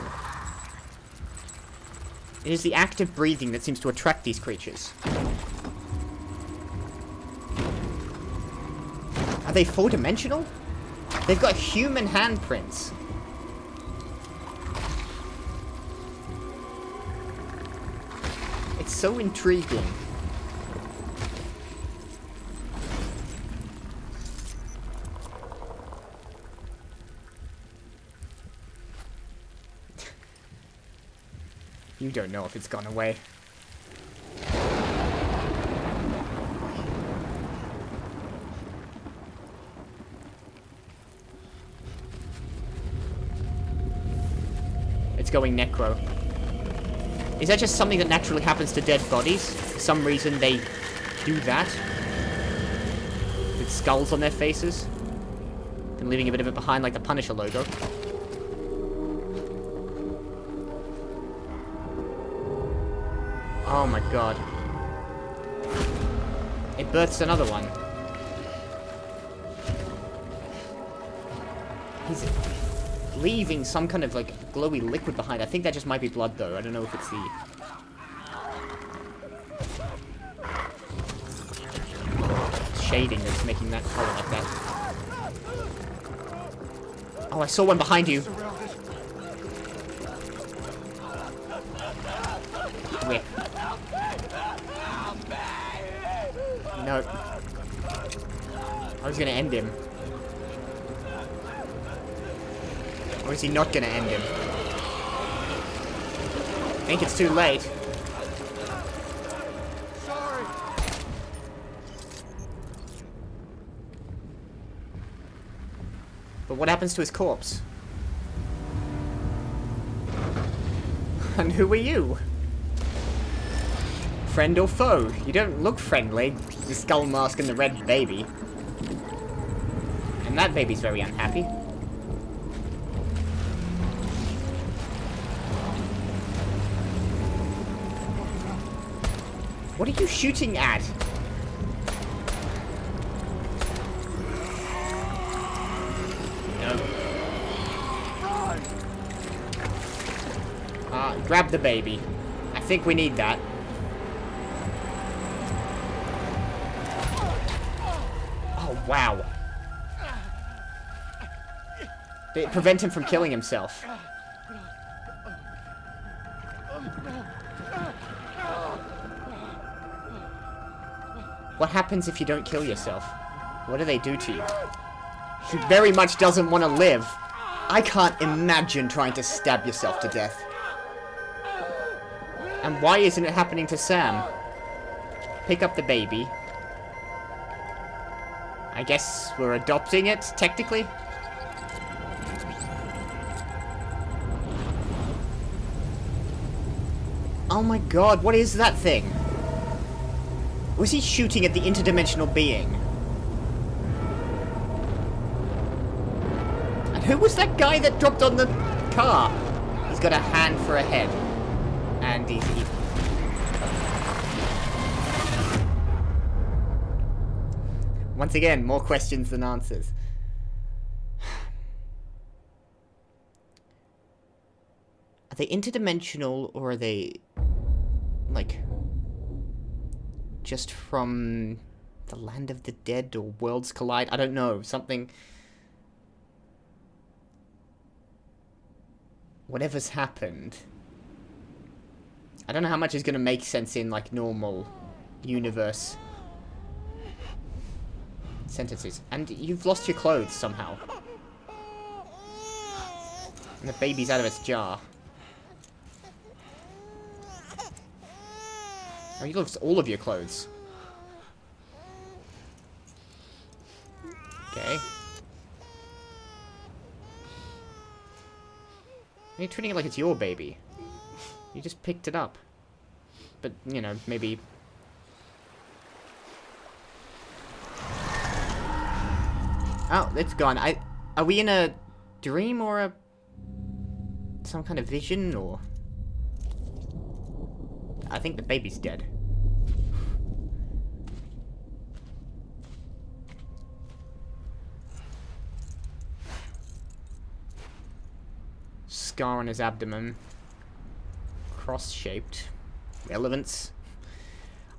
Speaker 1: It is the act of breathing that seems to attract these creatures. Are they four-dimensional? They've got human handprints. It's so intriguing. You don't know if it's gone away. It's going necro. Is that just something that naturally happens to dead bodies? For some reason they do that? With skulls on their faces? And leaving a bit of it behind like the Punisher logo. Oh my god. It births another one. He's leaving some kind of like glowy liquid behind. I think that just might be blood though. I don't know if it's the... shading that's making that color like that. Oh, I saw one behind you. Whip. No. I was gonna end him. Or is he not gonna end him? I think it's too late.
Speaker 5: Sorry.
Speaker 1: But what happens to his corpse? And who are you? Friend or foe? You don't look friendly. The skull mask and the red baby. And that baby's very unhappy. What are you shooting at? No. Grab the baby. I think we need that. Oh, wow. Did it prevent him from killing himself? What happens if you don't kill yourself? What do they do to you? He very much doesn't want to live. I can't imagine trying to stab yourself to death. And why isn't it happening to Sam? Pick up the baby. I guess we're adopting it, technically? Oh my god, what is that thing? Was he shooting at the interdimensional being? And who was that guy that dropped on the car? He's got a hand for a head. And he's evil. Once again, more questions than answers. Are they interdimensional or are they... like... just from the land of the dead or worlds collide? I don't know. Something... whatever's happened. I don't know how much is going to make sense in, like, normal universe sentences. And you've lost your clothes somehow. And the baby's out of its jar. Oh, you lost all of your clothes. Okay. You're treating it like it's your baby. You just picked it up. But, you know, maybe... oh, it's gone. Are we in a dream or a... some kind of vision, or... I think the baby's dead. Scar on his abdomen. cross-shaped. Relevance.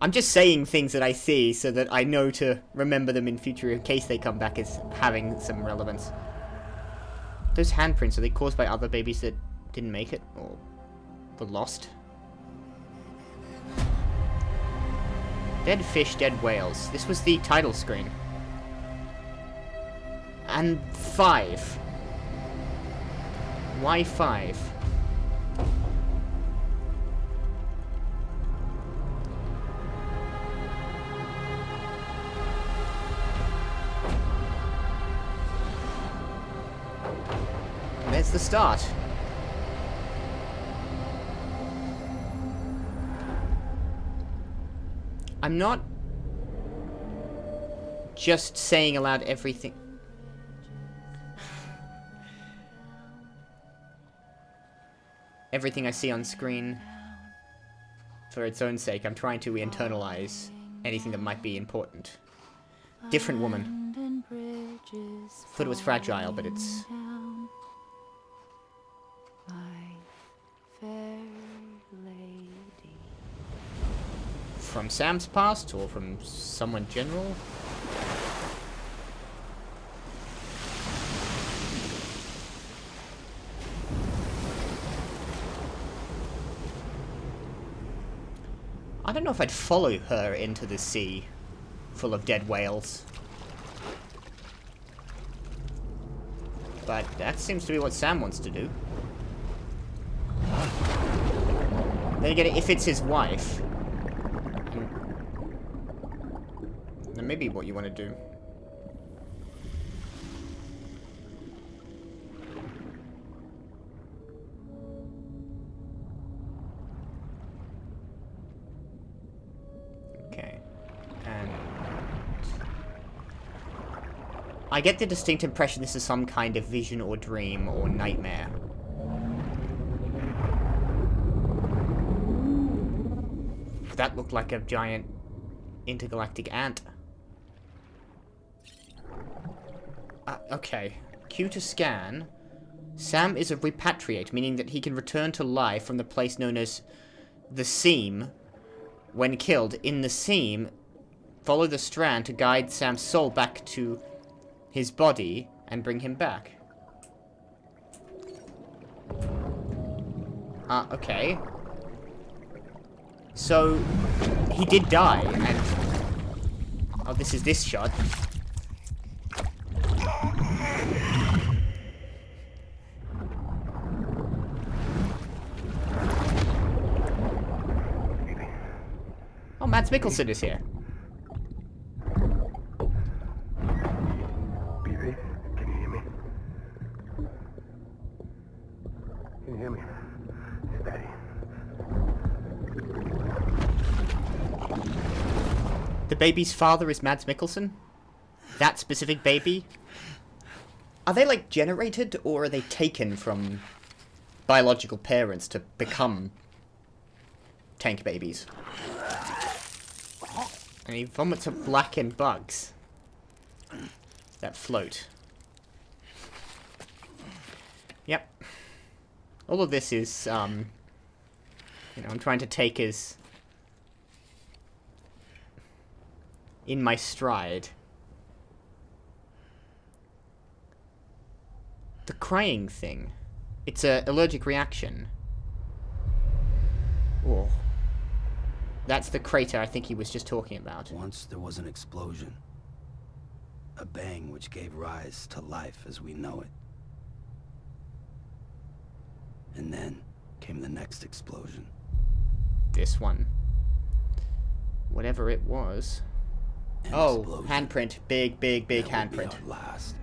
Speaker 1: I'm just saying things that I see so that I know to remember them in future in case they come back as having some relevance. Those handprints, are they caused by other babies that didn't make it? Or were lost? Dead fish, dead whales. This was the title screen. And 5. Why 5? And there's the start. I'm not just saying aloud everything. Everything I see on screen for its own sake. I'm trying to internalize anything that might be important. Different woman. Thought it was fragile, but it's... From Sam's past, or from someone general? I don't know if I'd follow her into the sea full of dead whales. But that seems to be what Sam wants to do. Then again, if it's his wife, then maybe what you want to do. Okay. And I get the distinct impression this is some kind of vision or dream or nightmare. That looked like a giant intergalactic ant. Okay. Q to scan. Sam is a repatriate, meaning that he can return to life from the place known as the Seam. When killed in the Seam, follow the strand to guide Sam's soul back to his body and bring him back. Okay. So, he did die, and... Oh, this is this shot. Oh, Mads Mikkelsen is here.
Speaker 7: Baby, can you hear me? Can you hear me? It's Daddy.
Speaker 1: The baby's father is Mads Mikkelsen? That specific baby? Are they, like, generated, or are they taken from biological parents to become tank babies? And he vomits up blackened bugs that float. Yep. All of this is, you know, I'm trying to take as in my stride. The crying thing. It's an allergic reaction. Oh. That's the crater I think he was just talking about.
Speaker 2: Once there was an explosion. A bang which gave rise to life as we know it. And then came the next explosion.
Speaker 1: This one. Whatever it was.
Speaker 2: An
Speaker 1: Oh,
Speaker 2: explosion
Speaker 1: handprint. Big, big, big
Speaker 2: that would be
Speaker 1: handprint.
Speaker 2: our last.